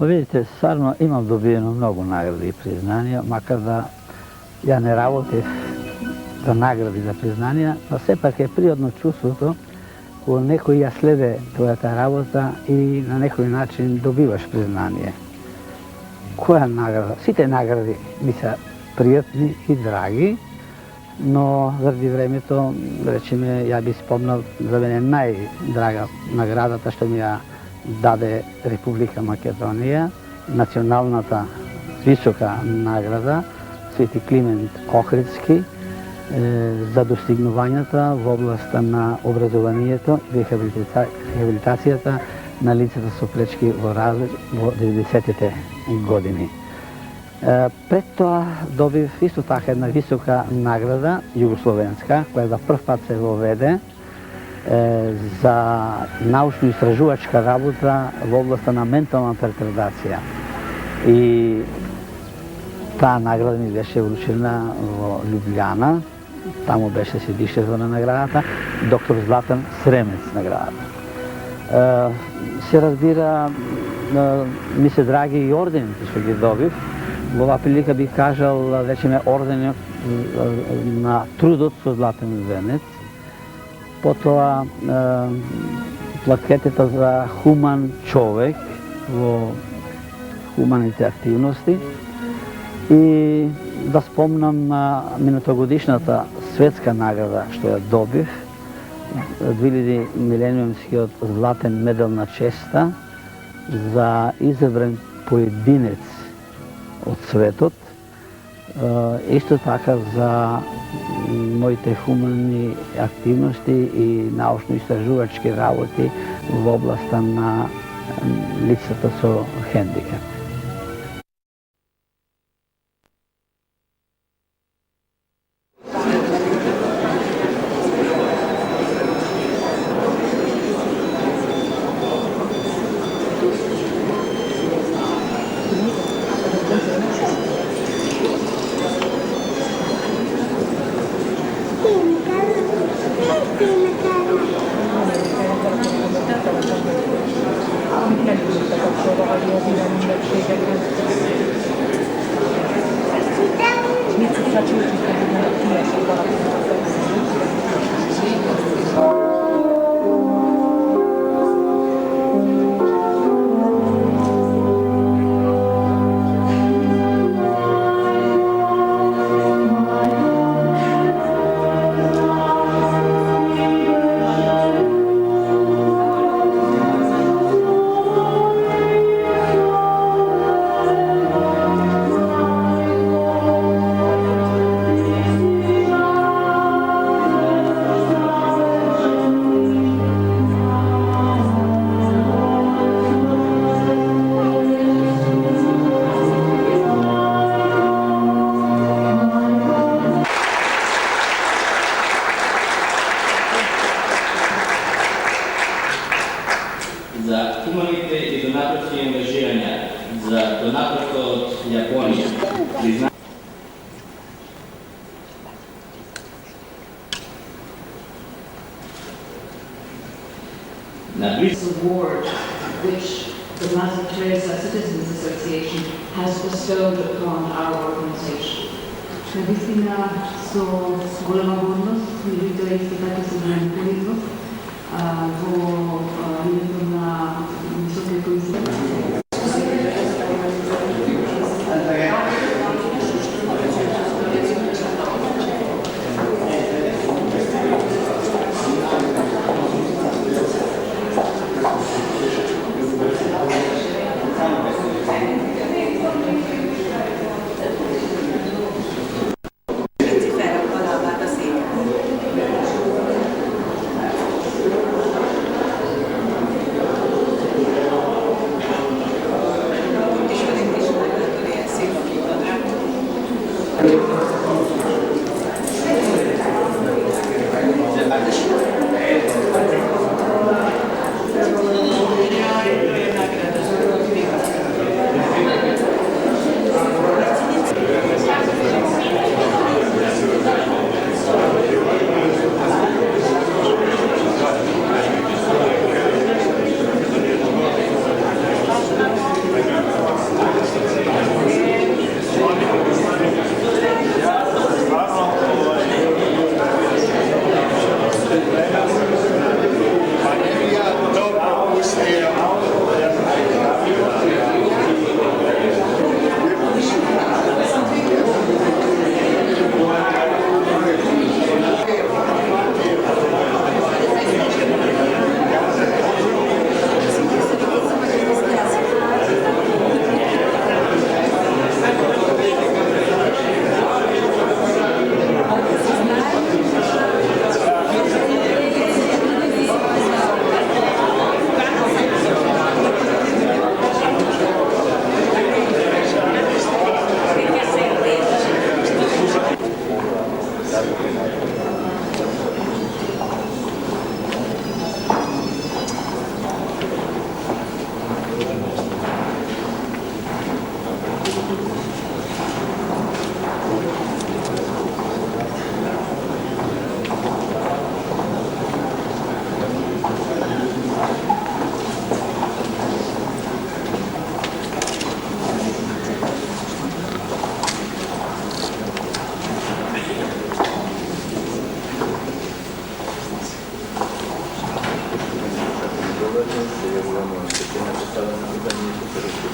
Pa vidite, stvarno imam dobijeno mnogo nagrada i priznanja, makar da ja ne работех за награди за признания, но сепак е пријатно чувството кога некој ја следе твојата работа и на некој начин добиваш признание. Која награда? Сите награди ми се пријатни и драги, но заради времето, речеме, ја би спомнал за мене најдрага наградата што ми ја даде Република Македонија, националната висока награда Свети Климент Охридски за достигнувањата во областа на образованието и рехабилитацијата на лицата со пречки во развој во 90-тите години. Пред тоа добив исто така една висока награда, југословенска, која за прв пат се воведе за научно-истражувачка работа во областа на менталната ретардација. И таа награда ми беше вручена во Лјубљана, таму беше седиштето на наградата, доктор Златан Сремец наградата. Се разбира, ми се драги и ордените што ги добив. Во оваа прилика бих кажал, речеме, орденот на трудот со Златен венец, потоа плакетата за хуман човек во хуманите активности и да спомнам минатогодишната светска награда што ја добив, 2000 милениумскиот златен медал на честа за изабран поединец од светот, исто така за моите хумани активности и научно-истражувачки работи во областа на лицата со хендикап. Award which the Mother Teresa Citizens Association has bestowed upon our organization. Наистина со голема гордост ми тоа исто така се заинтересувам во името на високиот комисар.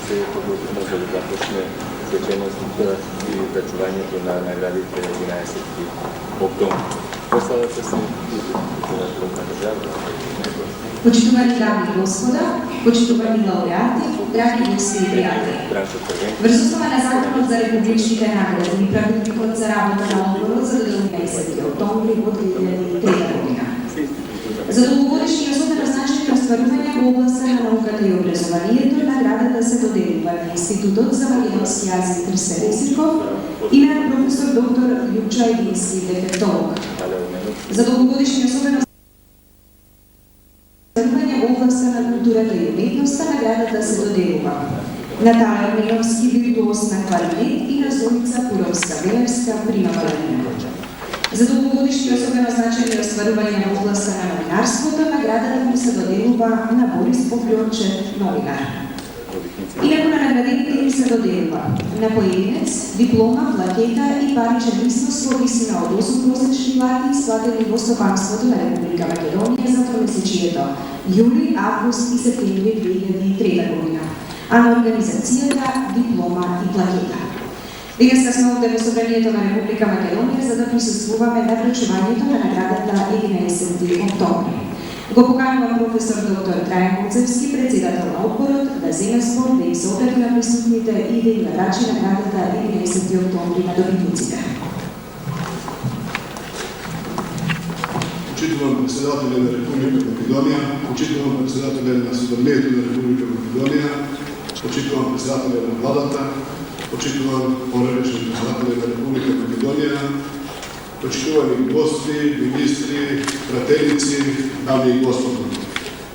се подготвено за да започне свечеността и връчувањето на наградите 11 октомври. Прославата се на држава. Почитувани дами и господа, почитувани лауреати, драги гости и пријатели. Врз основа на Законот за републичните награди и Правилникот за работа на Одборот за 11 октомври во 2003 година. За долгогодишни и особено значени остварувања во областта на науката и образованието, наградата се доделува на Институтот за македонски јазик Крстен Исирков и на професор доктор Љупчо Ајдински, дефектолог. За долгогодишни и особено во областта на културата и уметноста, наградата се доделува на Талер Миловски, виртуоз на кларинет, и на Зорица Пуровска-Велевска, прима кларинет. За долгогодишни особено значени остварувања во областта на новинарството, наградата му се доделува на Борис Поплјорчев, новинар. Инаку на наградените им се доделува на поединец, диплома, плакета и паричен износ во висина од 8 просечни лати исплатени во стопанството на Република Македонија за тромесечието јули, август и септември 2003 година, а на организацијата диплома и плакета. Денеска сме овде во Собранието на Република Македонија за да присуствуваме на вручувањето на наградата 11 октомври. Го поканувам професор доктор Трајан Коцевски, председател на Одборот, да земе збор, да им се обрати на присутните и да им врачи наградата 11 октомври на добитниците. Почитувам председателя на Република Македонија, почитувам председателя на Собранието на Република Македонија, почитувам председателя на владата, почитувам поредишни председателя на Република Македонија, почитувани гости, министри, прателици, дами и господа.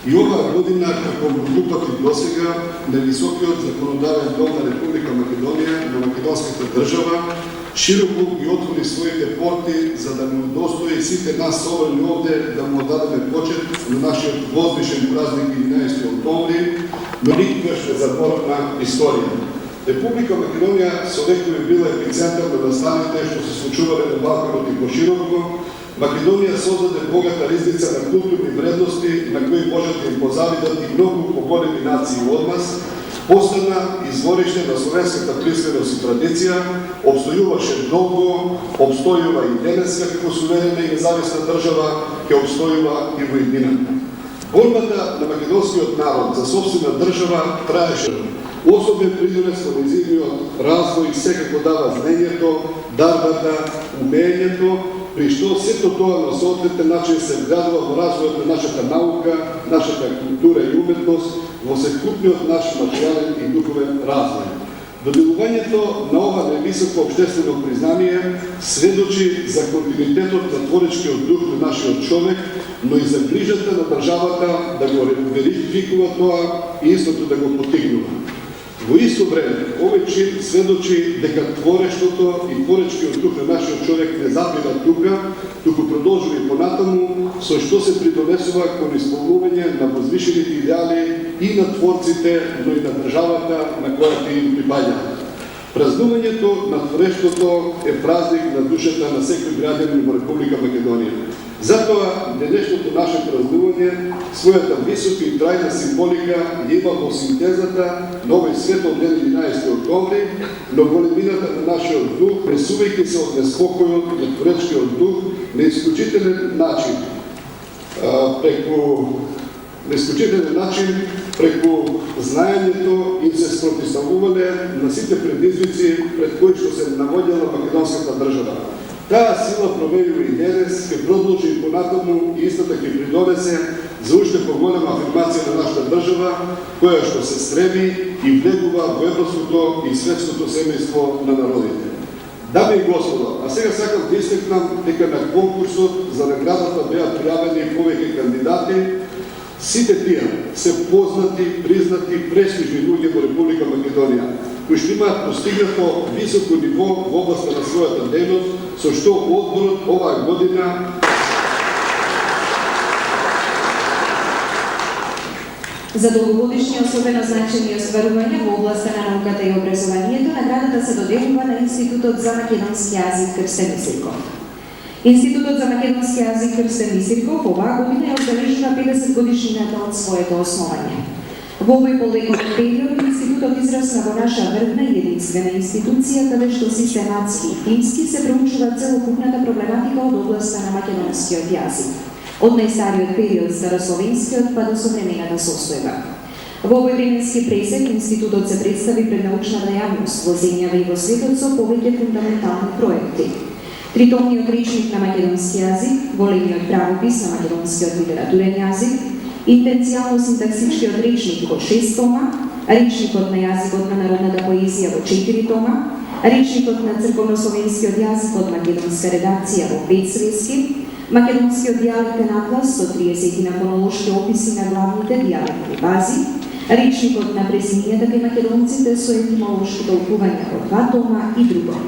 И оваа година, како многу пати досега, невисокиот законодавен дом на Република Македонија, на македонската држава, широко ги отвори своите порти за да ни удостои сите нас собрани овде да му дадеме почет на нашиот возвишен празник 11 октомври, но никогаш не заборавна историја. Република Македонија со векови била епицентар на настаните што се случувале на Балканот и пошироко. Македонија создаде богата ризница на културни вредности на кои можат да им позавидат и многу поголеми нации од нас. Постана извориште на словенската писменост и традиција, обстојуваше долго, обстојува и денес како суверена и независна држава, ќе обстојува и во иднината. Борбата на македонскиот народ за собствена држава траеше. Особен придонес во нејзиниот развој секако дава знаењето, дарбата, умењето, при што сето тоа на соодветен начин се вградува во развојот на нашата наука, нашата култура и уметност, во секупниот наш материјален и духовен развој. Доделувањето на ова невисоко обштествено признание сведочи за континуитетот на творечкиот дух на нашиот човек, но и за грижата на државата да го верификува тоа и истото да го потигнува. Во исто време, овој чин сведочи дека творештото и творечкиот дух на нашиот човек не запира тука, туку продолжува и понатаму, со што се придонесува кон исполнување на возвишените идеали и на творците, но и на државата на која им припаѓаат. Празнувањето на творештото е празник на душата на секој граѓанин во Република Македонија. Затоа, денешното наше празнување, својата висока и трајна символика има во синтезата на овој светов ден 11 октомври, но големината на нашиот дух, пресувајќи се од неспокојот на творечкиот дух на исклучителен начин, преку знаењето им се спротивставувале на сите предизвици пред кои што се наводила македонската држава. Таа сила променува и денес, ќе продолжи и понатаму и истата ќе придонесе за уште поголема афирмација на нашата држава, која што се стреби и влегува во европското и светското семејство на народите. Дами и господа, а сега сакам да истекнам дека на конкурсот за наградата беа пријавени повеќе кандидати. Сите тие се познати, признати, престижни луѓе во Република Македонија, кои што имаат постигнато високо ниво во областа на својата дејност, со што Одборот оваа година За долгогодишни особено значени остварувања во областа на науката и образованието, наградата се доделува на Институтот за македонски јазик Крстен Исирков. Институтот за македонски јазик Крстен Исирков оваа година ја одбележува 50 годишнината од своето основање. Во овој период институтот израсна во наша врвна и единствена институција каде што систематски и тимски се проучува целокупната проблематика од областа на македонскиот јазик, од најстариот период старословенскиот па до современата состојба. Во овој временски пресек институтот се представи пред научната јавност во земјава и во светот со повеќе фундаментални проекти. Тритомниот речник на македонски јазик, големиот правопис на македонскиот литературен јазик, интенцијално-синтаксичкиот речник во 6 тома, речникот на јазикот на народната поезија во 4 тома, речникот на црковнословенскиот јазик од македонска редакција во 5 свески, македонскиот дијалектен атлас со 30 на фонолошки описи на главните дијалектни бази, речникот на презимијата кај македонците со етимолошки толкувања во 2 тома и друго.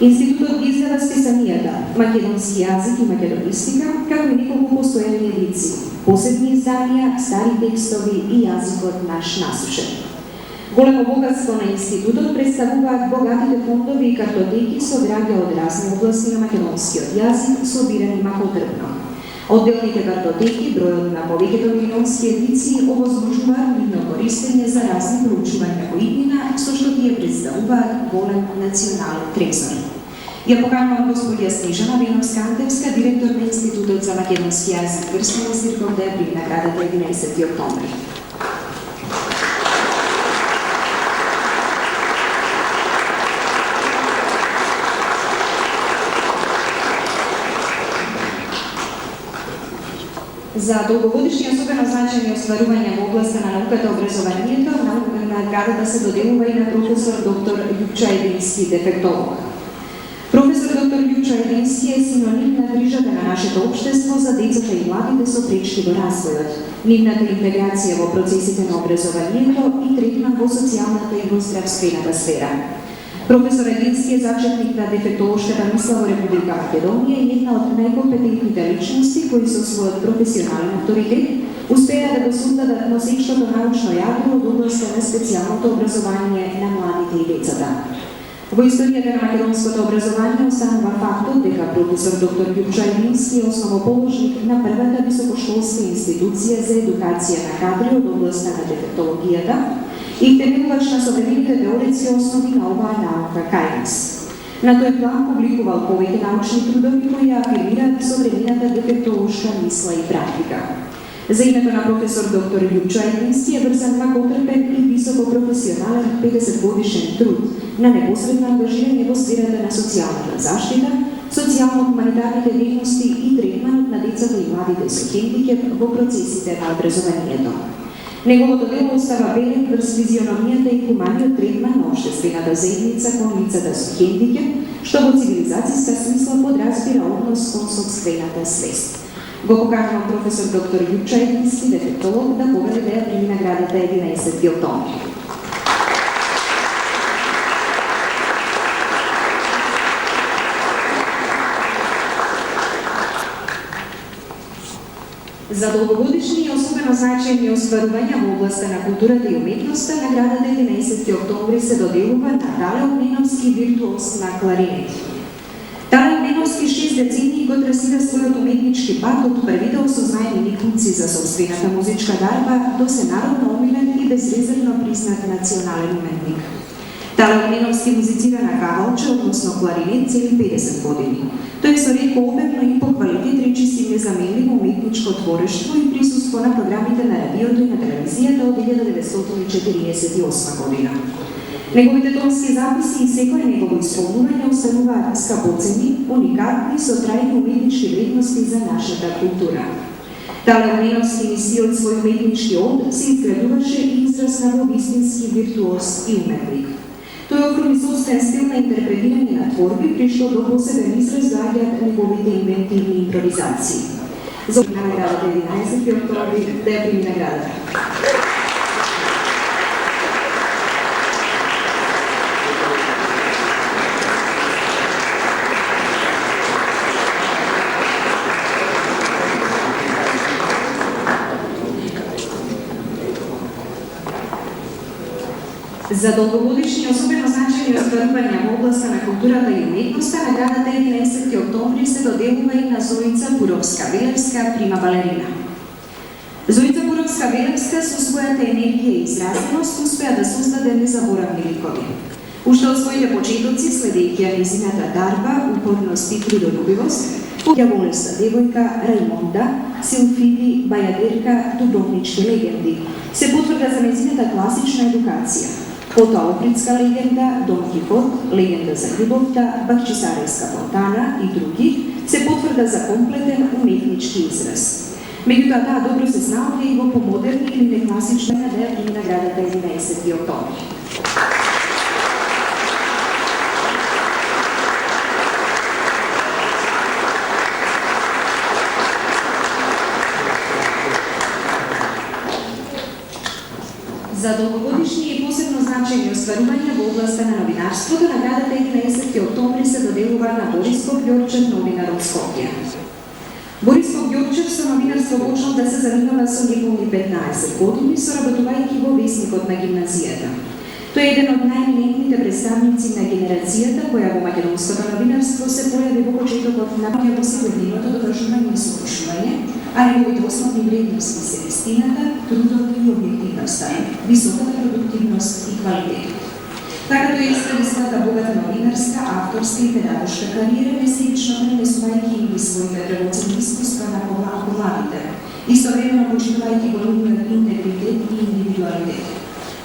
Институтот ги издава списанијата македонски јазик и македонистика, како и неколку постојани едици, посебни изданија, стари текстови и јазикот наш насушен. Големо богатство на институтот представуваат богатите фондови и картотеки со граѓа од разни области на македонскиот јазик, собирани макотрпно. Одделните картотеки, бројот на повеќето милионски едици овозможуваат нивно користење за разни проучувања во иднина, со што тие представуваат голем национален трезор. Ја поканувам господја Снежана Веновска-Антевска, директор на Институтот за македонски јазик Крстен Стирков, да ја прими наградата 11 октомври. За долгогодишни особено значајни остварувања во областа на науката и образованието, наградата се доделува и на професор доктор Љупчо Едински, дефектолог. Професор доктор Љупчо Едински е синоним на грижата на нашето општество за децата и младите со пречки во развојот, нивната интеграција во процесите на образованието и третман во социјалната и во здравствената сфера. Професор Едински е зачетник на дефектолошката мисла во Република Македонија и една од најкомпетентните личности кои со својот професионален авторитет успеа да го создадат носечкото научно јадро од областа на специјалното образование на младите и децата. Во историјата на македонското образование останува фактот дека професор доктор Љупчо Едински е основоположник на првата високошколска институција за едукација на кадри од областа на дефектологијата и темелувач на современите теоретски основи на оваа наука кај нас. На тој план публикувал повеќе научни трудови кои афирмираат современата дефектолошка мисла и практика. За името на професор доктор Љупчо Едински е врзан макотрпен и високопрофесионален 50-годишен труд на непосредно ангажирање во сферата на социјалната заштита, социјално-хуманитарните дејности и третманот на децата и младите со хендикеп во процесите на образованието. Неговото дело остава белен врз визиономијата и хуманиот третман на општествената заедница кон лицата со хендикеп, што во цивилизацијска смисла подразбира однос кон сопствената свест. Го поканувам професор доктор Љупчо Едински, дефектолог, да поведе да ја прими наградата 11 октомври. За долгогодишни и особено значајни остварувања во областа на културата и уметноста, наградата 11 октомври се доделува на Тале Огненовски, виртуоз на кларинет. Тале Огненовски 6 децении го трасира својот уметнички пат од првите осознаени никунци за собствената музичка дарба до сенародно омилен и безрезервно признат национален уметник. Тале Огненовски музицира на кавалче, односно кларинет, цели 50 години. Тој со реко обемно и по квалитет речиси незаменливо уметничко творештво и присуство на програмите на радиото и на телевизијата од 1948 година. Неговите тонски записи и секој негово исполнување остануваат скапоцени, уникатни со трајни уметнички вредности за нашата култура. Тале Огненовски мисиот свој уметнички од се изградуваше и израсна во вистински виртуоз и уметник. Тој оформи собствен стил на интерпретирање на творби, при што до посебен израз доаѓаат неговите инвентивни импровизации. За наградата 11 октомври да ја прими наградата. За долгогодишни особено значајни остварувања во областа на културата и уметноста, наградата 11 октомври се доделува и на Зоица Пуровска-Велевска, прима балерина. Зоица Поромска Велевска со својата енергија и изразеност успеа да создаде незаборавни ликови. Уште од своите почетоци, следејќи ја нејзината дарба, упорност и трудолюбивост, ја волеста девојка Раимонда, Силфиди, Бајадерка, Дубровнички легенди, се потврда за нејзината класична едукација. Потоа Охридска легенда, Дон Кихот, легенда за љубовта, Бахчисарайска фонтана и други, се потврда за комплетен уметнички израз. Меѓутоа, таа добро се снаоѓа и во помодерни или некласични да ја прими наградата 11 октомври. За долгогодишни и посебно значајни остварувања во областа на новинарството, наградата 11 октомври се доделува на Борис Ѓорчев, новинар од Скопје. Борис Ѓорчев со новинарство почнал да се занимава со неполни 15 години, соработувајќи во весникот на гимназијата. Тој е еден од најеминентните представници на генерацијата која во македонското новинарство се појави во почетокот на во секојдневното довршување и совршување, а неговите основни вредности се вистината, трудот и објективноста, високата продуктивност и квалитет. Така тој исправи својата богата новинарска, авторска и педагошка кариера, несебично пренесувајќи им своите драгоценни искуства на младите, истовремено почитувајќи големиот интегритет и индивидуалитет.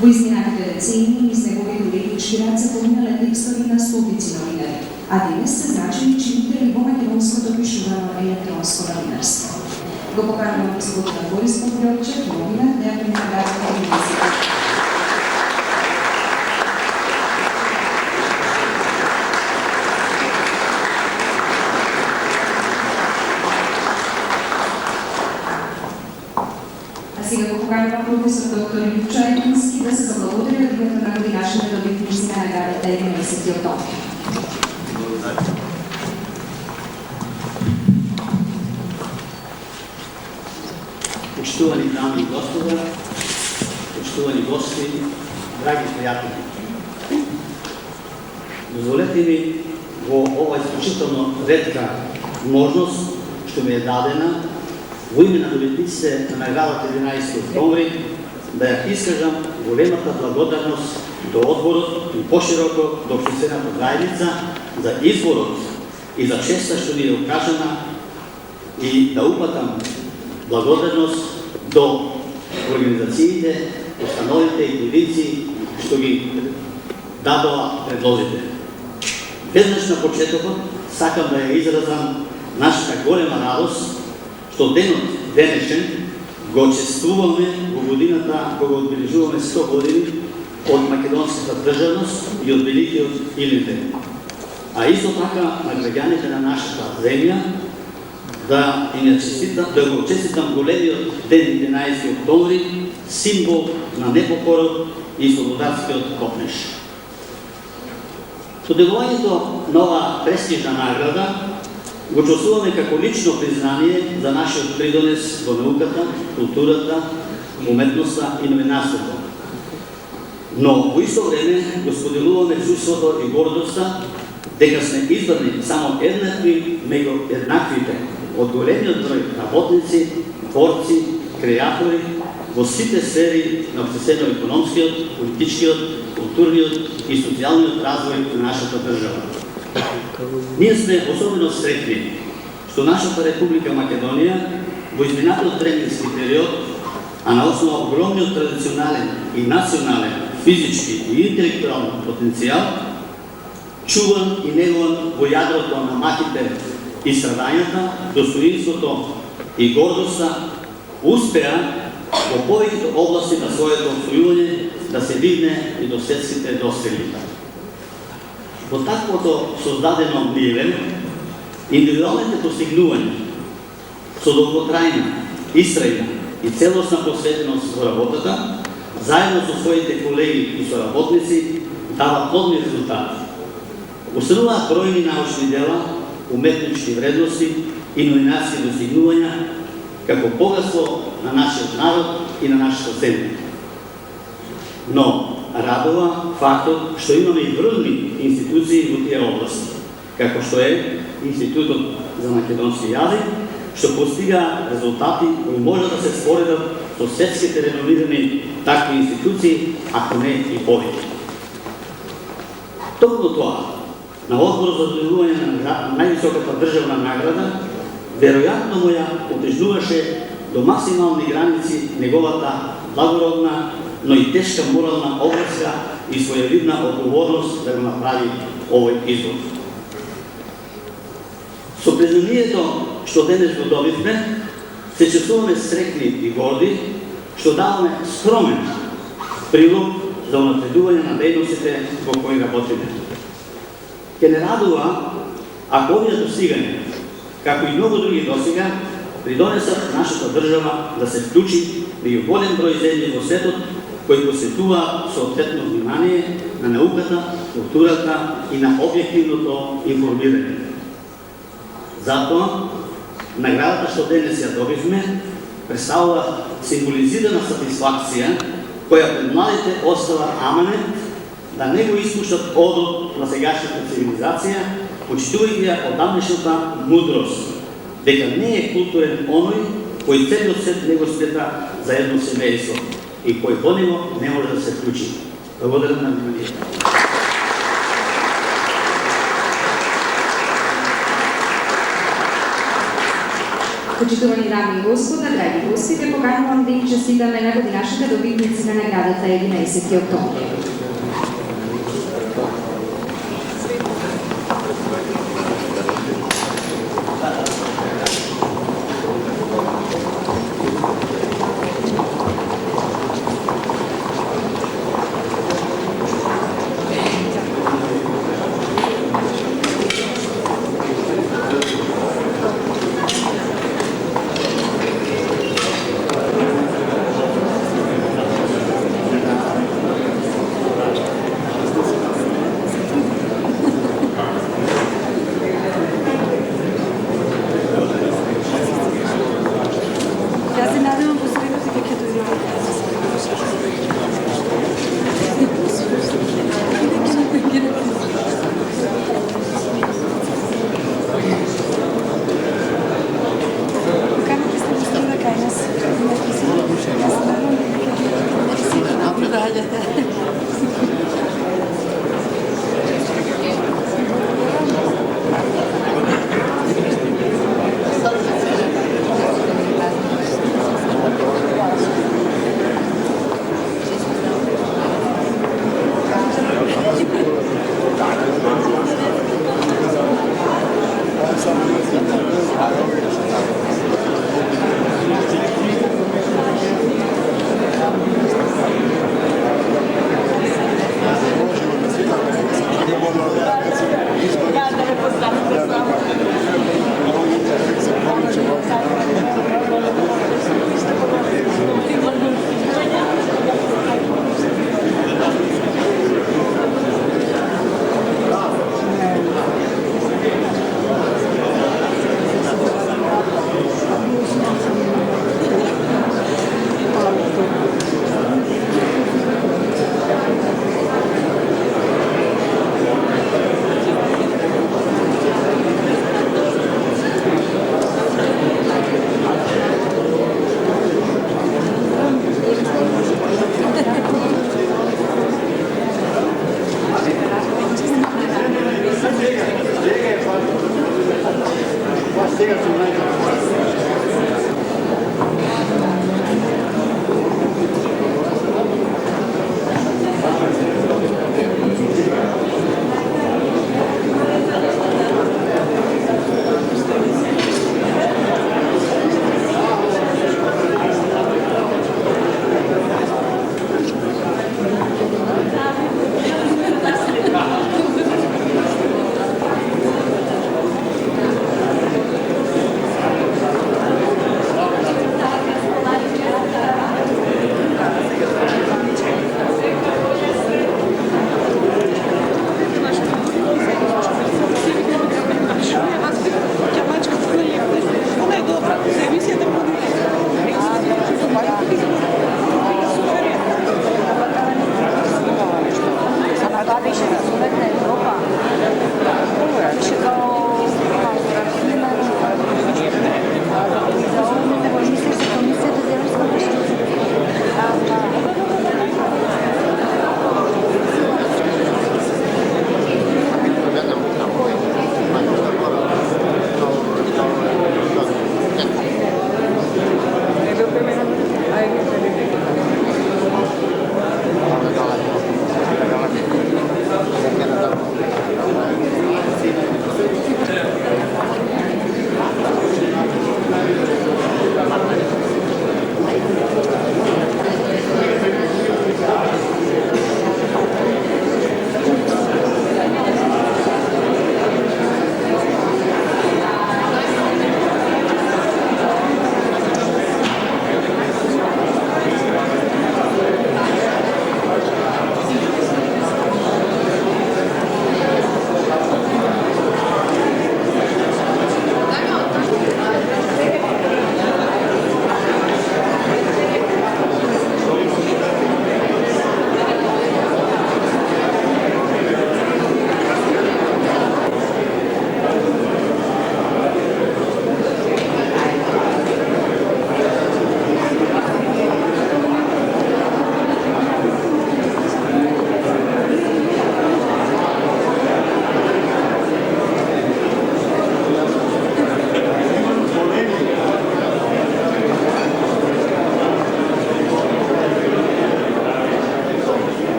Во изминатите децении низ неговиот уреднички рад се поминале текстови на стотици новинари, а денес се значени чинители во македонското пишувано електронско новинарство. Го поканувам господин Борис Ѓорчев, новинар, да ја прими наградата 11. Сега го поканувам професор доктор Илчо Етински да се заблагодари од името на годинашните добитници на наградата 11 октомври. Почитувани дами и господа, почитувани гости, драги пријатели. Дозволете ми во ова исклучително ретка можност што ми е дадена во име на добитниците на наградата 11 октомври да ја искажам големата благодарност до одборот и пошироко до општествената заедница за изборот и за честа што ни е окажана и да упатам благодарност до организациите, установите и поединци што ги дадоа предложите. Веднаш на почетокот сакам да ја изразам нашата голема радост што денот денешен го чествуваме во годината кога одбележуваме 100 години од македонската државност и од великиот Илинден. А исто така на граѓаните на нашата земја да го честитам големиот ден 11 октомври, символ на непокорот и слободарскиот копнеж. Доделувањето на ова престижна награда го чувствуваме како лично признание за нашиот придонес во науката, културата, уметноста и новинарството. Но во исто време го споделуваме чувството и гордоста дека сме избрани само еднакви меѓу еднаквите од големиот број работници, творци, креатори во сите сфери на општествено-економскиот, политичкиот, културниот и социјалниот развој на нашата држава. Ние сме особено среќни што нашата Република Македонија во изминатиот временски период, а на основа огромниот традиционален и национален, физички и интелектуален потенцијал, чуван и негуван во јадрото на маките и страдањата, достоинството и гордоста, успеа во повеќето области на своето освојување да се дигне и до светските достигни. Во таквото создадено ниве, индивидуалните постигнувања со долготрајна, истрајна и целосна посветеност во работата, заедно со своите колеги и соработници, дават плодни резултати. Устануваат бројни научни дела, уметнички вредности и новинарски достигнувања како богатство на нашиот народ и на нашата земја. Но радува фактот што имаме и врвни институции во тие области, како што е Институтот за македонски јазик, што постига резултати кои може да се споредат со светските реномирани такви институции, ако не и повеќе. Токму тоа, на одбор за доделување на највисоката државна награда, веројатно му ја утежнуваше до максимални граници неговата благородна, но и тешка морална обврска и своевидна одговорност да го направи овој избор. Со признанието што денес го добивме, се чувствуваме срекни и горди, што даваме скромен прилог за унапредување на дејностите во кои работиме. Ке не радува ако овие достигања, како и многу други досега, придонесат нашата држава да се вклучи меѓу голем број земји во светот кои посветуваат соодветно внимание на науката, културата и на објективното информирање. Затоа, наградата што денес ја добивме представува символизирана сатисфакција која пред младите остава аманет да не го испуштат одот на сегашната цивилизација, почитувајќи ја одамнешната мудрост, дека не е културен оној кој целиот свет него смета за едно семејство и кој во него не може да се вклучи. Благодарам на вниманието. Почитувани дами и господа, драги гости, ве поканувам да им честитаме на годинашните добитници на наградата 11 октомври.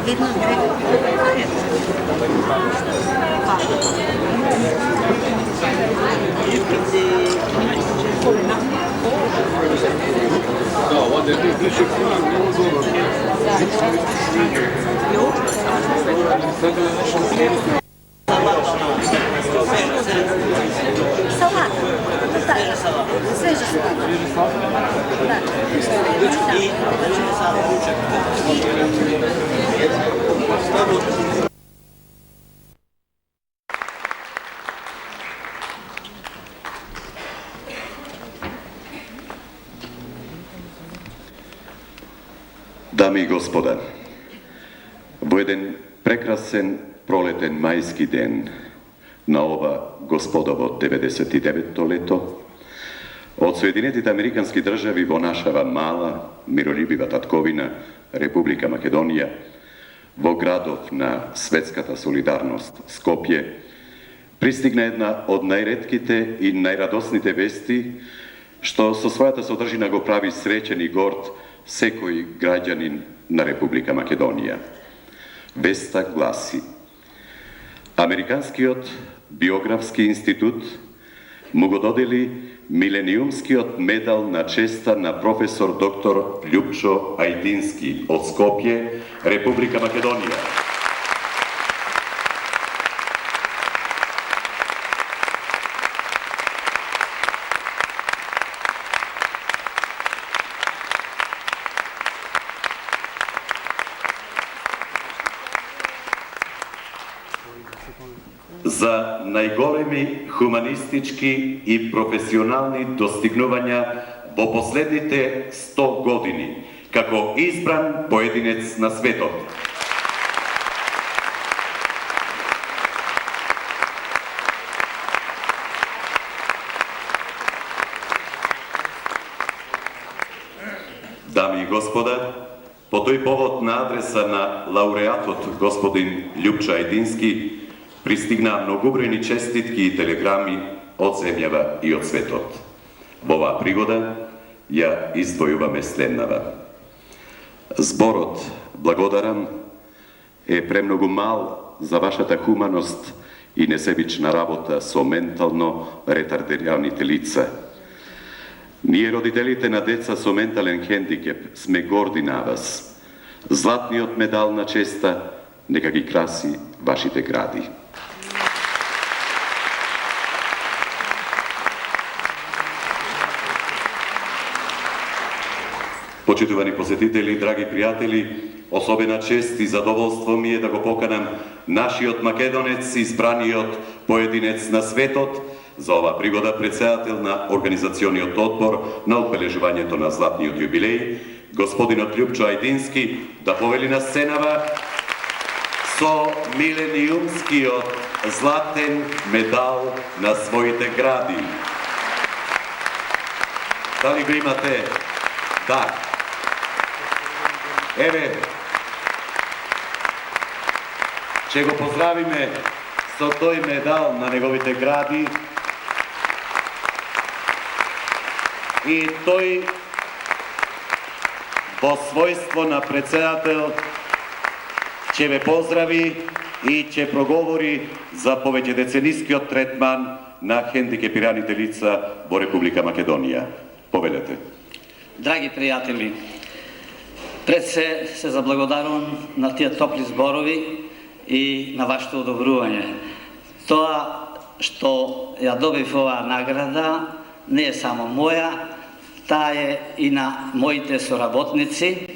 Jedno, dve, салат. Свежа Dame i gospoda, во еден прекрасен пролетен мајски ден на ова господово 99-то лето, од Соединетите Американски држави во нашава мала, миролюбива татковина Република Македонија, во градов на светската солидарност Скопје, пристигна една од најретките и најрадосните вести, што со својата содржина го прави среќен и горд секој граѓанин на Република Македонија. Веста гласи: Американскиот биографски институт му го додели милениумскиот медал на честа на професор доктор Љупчо Ајдински од Скопје, Република Македонија. За најголеми хуманистички и професионални достигнувања во последните 100 години, како избран поединец на светот. Дами и господа, по тој повод на адреса на лауреатот господин Љупчо Ајдински пристигнаа многобројни честитки и телеграми од земјава и од светот. Во оваа пригода ја издвојуваме следнава. Зборот "Благодарам" е премногу мал за вашата хуманост и несебична работа со ментално ретардираните лица. Ние, родителите на деца со ментален хендикеп, сме горди на вас. Златниот медал на честа нека ги краси вашите гради. Почитувани посетители, драги пријатели, особена чест и задоволство ми е да го поканам нашиот македонец, избраниот поединец на светот, за ова пригода председател на Организациониот одбор на одбележувањето на златниот јубилеј, господинот Љупчо Ајдински, да повели на сценава со милениумскиот златен медал на своите гради. Дали го имате? Да. Еве, ќе го поздравиме со тој медал на неговите гради и тој во својство на председател ќе ве поздрави и ќе проговори за повеќедеценискиот третман на хендикепираните лица во Република Македонија. Повелете. Драги пријатели, пред се заблагодарувам на тие топли зборови и на вашето одобрување. Тоа што ја добив оваа награда не е само моја, таа е и на моите соработници,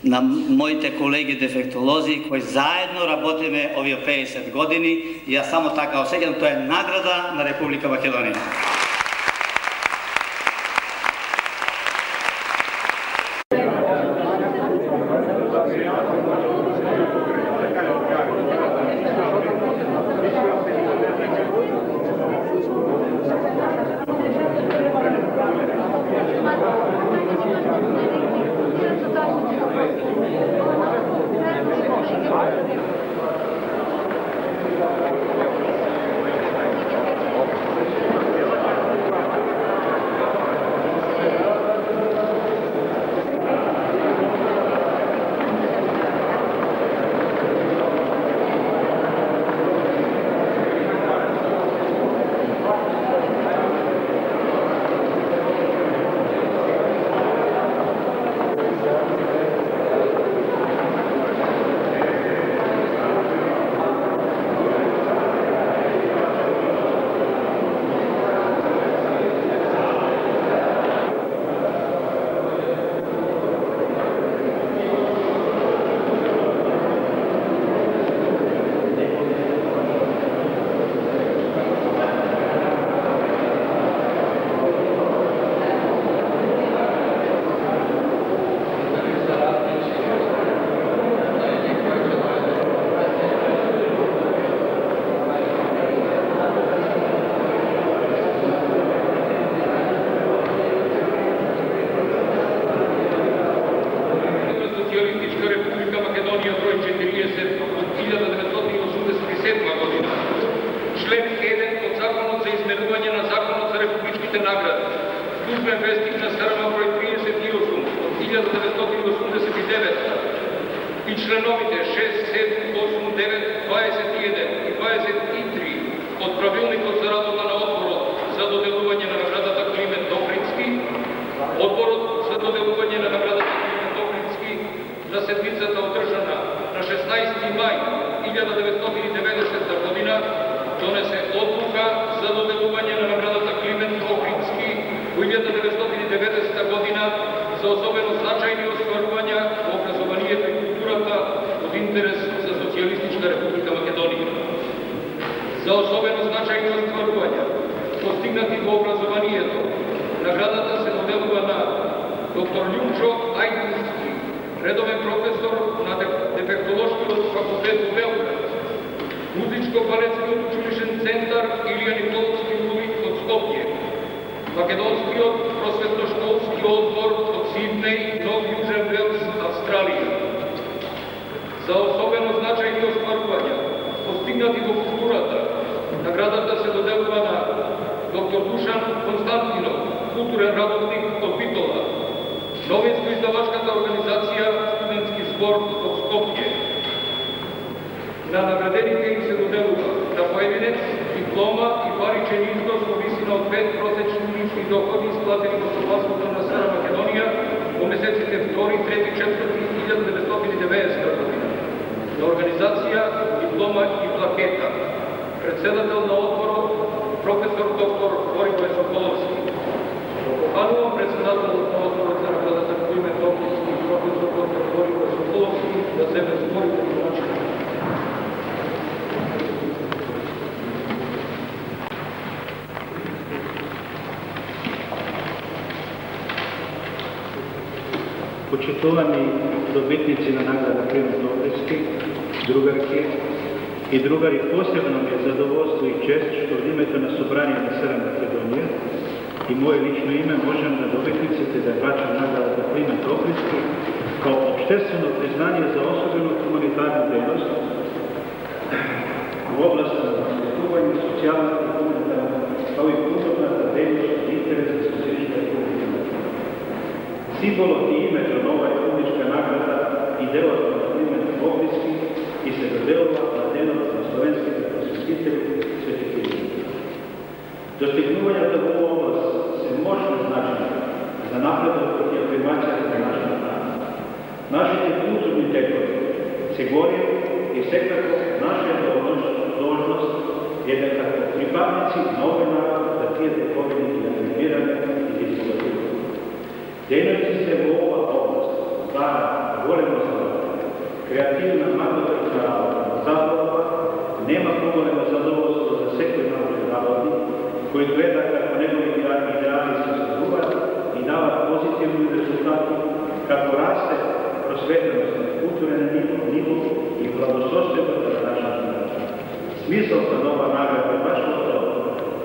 на моите колеги дефектолози кои заедно работиме овие 50 години и ја само така осеќам, тоа е награда на Република Македонија. доделување на Законот за републичките награди. Службен вестник на СРМ број 38 од 1989 и членовите 6, 7, 8, 9, 21 и 23 од правилникот за работа на Одборот за доделување на наградата Климент Охридски, Одборот за доделување на наградата Климент Охридски на седмицата одржана на 16 мај 1990 година донесе одлука за доделување на наградата Климент Охридски во 1990 година за особено значајни остварувања во образованието и културата од интерес за Социјалистичка република Македонија. За особено значајни остварувања постигнати во образованието, наградата се доделува на доктор Љупчо Ајдински, редовен професор на Дефектолошкиот факултет во Белград, Музичко-балетскиот училишен центар Илија Николовски улик од Скопје, Македонскиот просветно-школски одбор од Сиднеј, Нов Јужен Велс, Австралија. За особено значајни остварувања постигнати во културата, наградата се доделува на доктор Душан Константинов, културен работник од Битола, Новинско-издавачката организација Студентски збор од Скопје. На наградените им се доделува на поединец, диплома и паричен износ во висина од 5 просечни лични доходи исплатени во Стопанството на СР Македонија во месеците 2, 3, 4, 1990 година. На организација диплома и плакета. Председател на одборот професор доктор Борибој Соколовски. Поканувам председател на одборот за наградата Климент Охридски професор доктор Борибој Соколовски да земе зборите во начинот. Почитувани добитници на награда Климент Охридски, другарки и другари, посебно ми е задоволство и чест што од името на Собрание на СР Македонија и мое лично име можем на добитниците да врачам наградата Климент Охридски као обштествено признание за особено хуманитарна дејност во областа на воспитување, социјална и хуманитарна, као и културната дејност и интерес за Социјалистичка република. Символот и името на оваа републичка награда и делот на Климент Охридски и се доделува на денот на словенските просветители Свети Климент. Достигнувањата во оваа област се мощно значени за напредокот и афирмацијата на нашата нација. Нашите културни текови се гори и секако нашата должност е да како припадници на овој народ да тие тековини ги афирмираме и ги споделуваме. Дејностите во оваа област бара големо задоволство, креативна магнетична работа, забава, нема поголемо задоволство за секој научен работник кој гледа како негови идеали се остваруваат и дават позитивни резултати, како расте просветеност на културен ниво и благосостојбата на нашата нација. Смисълта на оваа награда е баш во тоа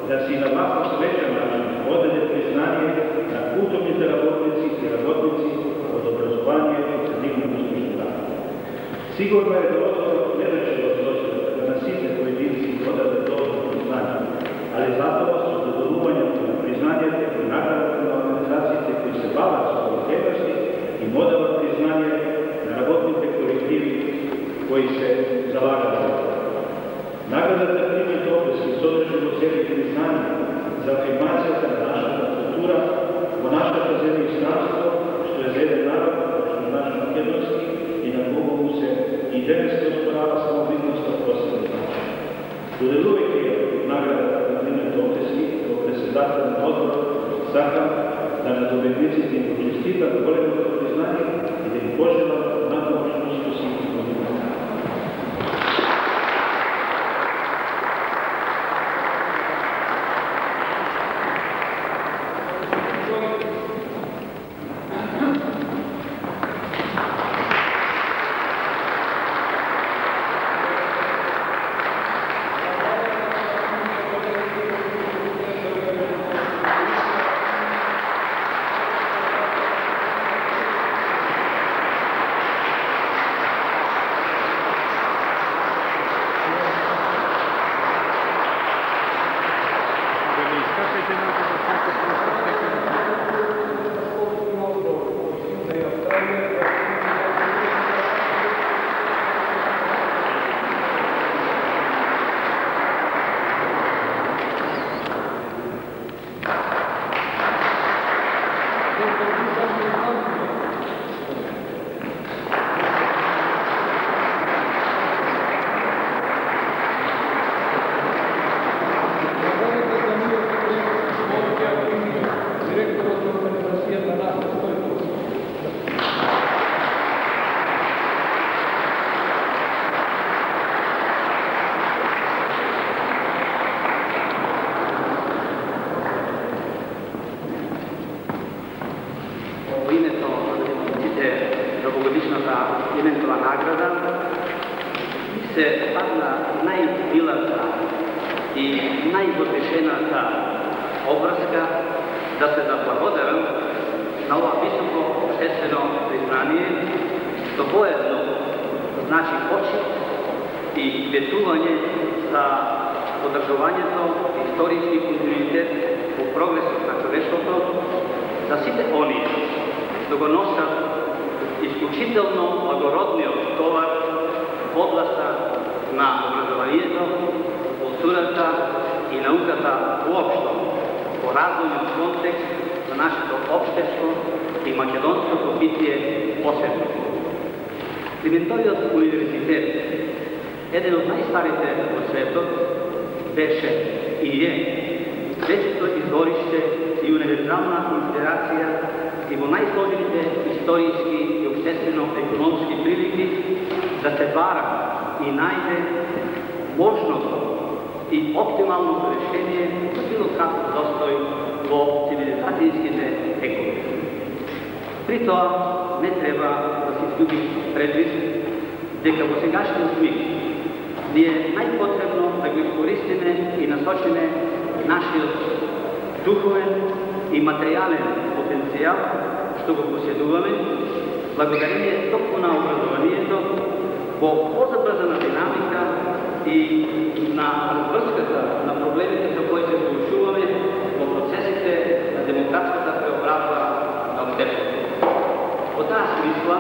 да се на ваков свечен начин одаде признание на културните работници и работници од образованието и дигнатост меѓу таа. Сигурно е да одговорот не да ќе достојството на сите поединци одаде должно признание, али затоа со додолувањето на признанието и наградата на организациите кои се бават со овој дејности и моделот признание на работните колективи кои се залагат за тоа. Наградата Климент Охридски содржи во себе признание за афирмацијата на нашата култура, во нашата земјојстанство, што е за еден народ, што е наш македонски и на кого му се и денес се остварава самобитноста посебен начин. Доделувајќи наградата на Климент Охридски во председател на одборот, сакам да на добитниците им честитам големото признание и да им пожелам надмошно успеси во нивната. се падна најмилата и највотешената обврска да се заблагодарам на ова високо обществено признание, што воедно значи почит и ветување за одржувањето историски континуитет во прогресот на човештвото, за сите они што го носат исклучително благородниот товар во областа на образованието, културата и науката воопшто, во развојниот контекст на нашето општество и македонското битие посебно. Климентовиот универзитет, еден од најстарите во светот, беше и е вечето извориште и универзална инспирација и во најсложените историски и обществено-економски прилики да се бара и најде можното и оптималното решение за било каков застој во цивилизацијските екови. При тоа не треба да се изгуби предвид дека во сегашниот миг ни е најпотребно да го искористиме и насочиме нашиот духовен и материјален потенцијал што го поседуваме, благодарение токму на образованието, во позабрзана динамика и на разврската на проблемите со кои се соочуваме во процесите на демократската преобразба на општеството. Во таа смисла,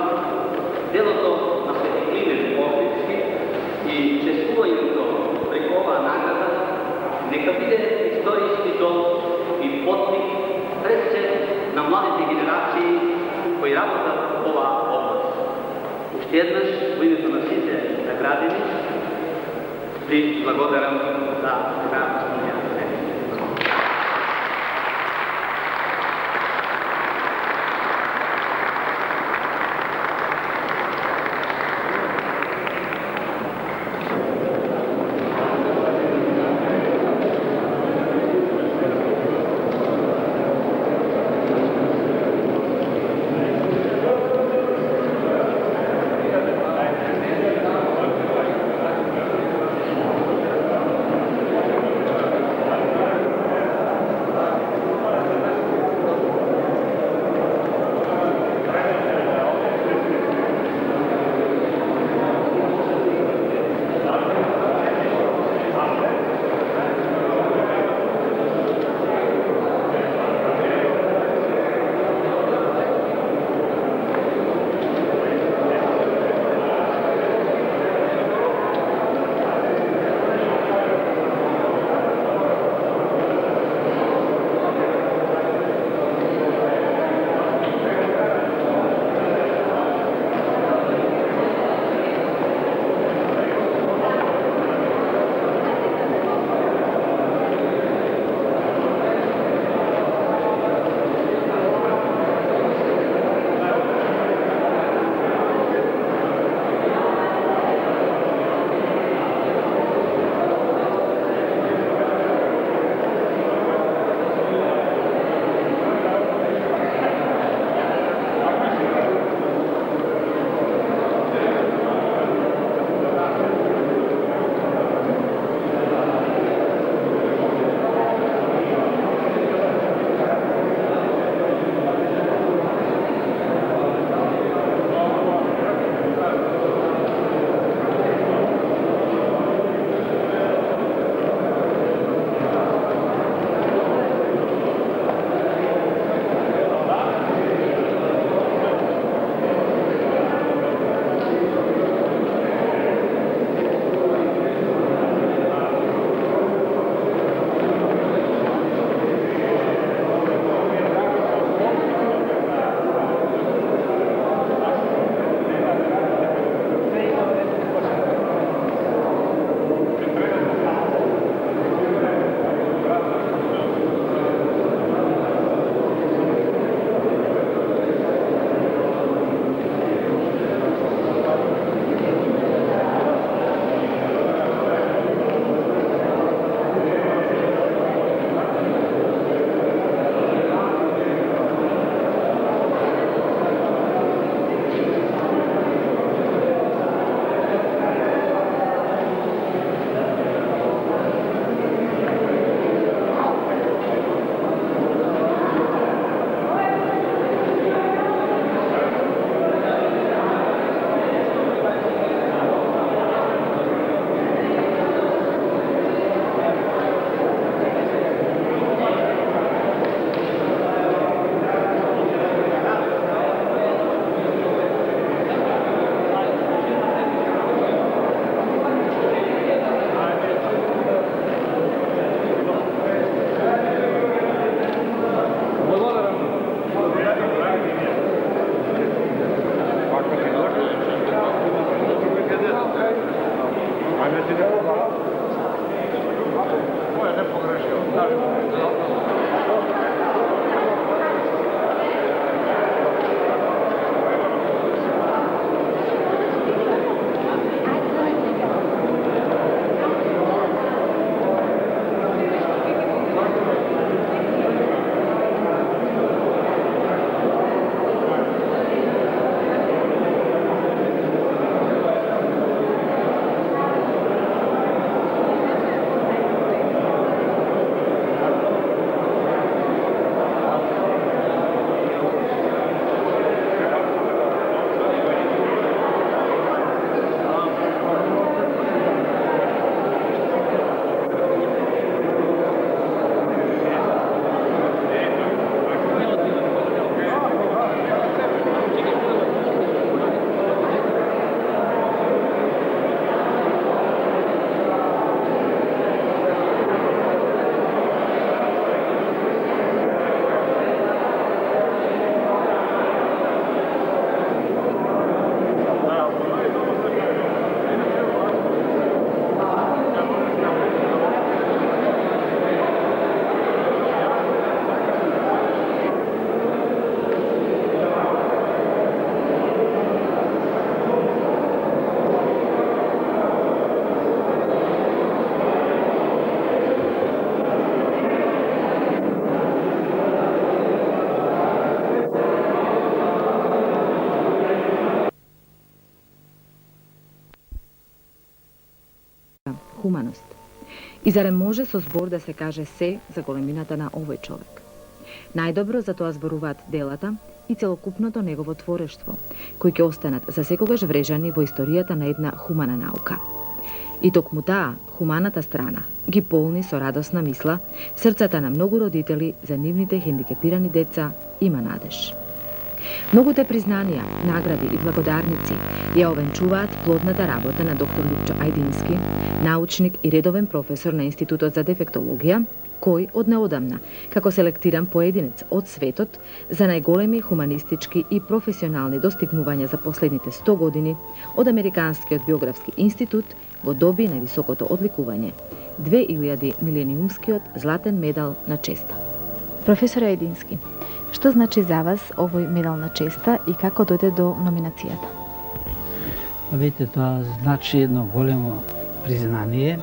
делото на Свети Климент Охридски и чествувањето преку оваа награда нека биде историски дом и потник пред се на младите генерации кои работат во оваа област. Уште еднаш, во името на сите наградени, ви благодарам за наградния ден. Хуманост. И зарем може со збор да се каже се за големината на овој човек? Најдобро за тоа зборуваат делата и целокупното негово творештво, кои ќе останат за секогаш врежани во историјата на една хумана наука. И токму таа, хуманата страна, ги полни со радосна мисла срцата на многу родители за нивните хендикепирани деца има надеж. Многуте признанија, награди и благодарници ја овенчуваат плодната работа на доктор Лјупчо Ајдински, научник и редовен професор на Институтот за дефектологија, кој од неодамна, како селектиран поединец од светот за најголеми хуманистички и професионални достигнувања за последните 100 години, од Американскиот биографски институт го доби највисокото одликување – 2000 милениумскиот златен медал на честа. Професор Ајдински, што значи за вас овој медал на честа и како дојде до номинацијата? Видите, тоа значи едно големо признание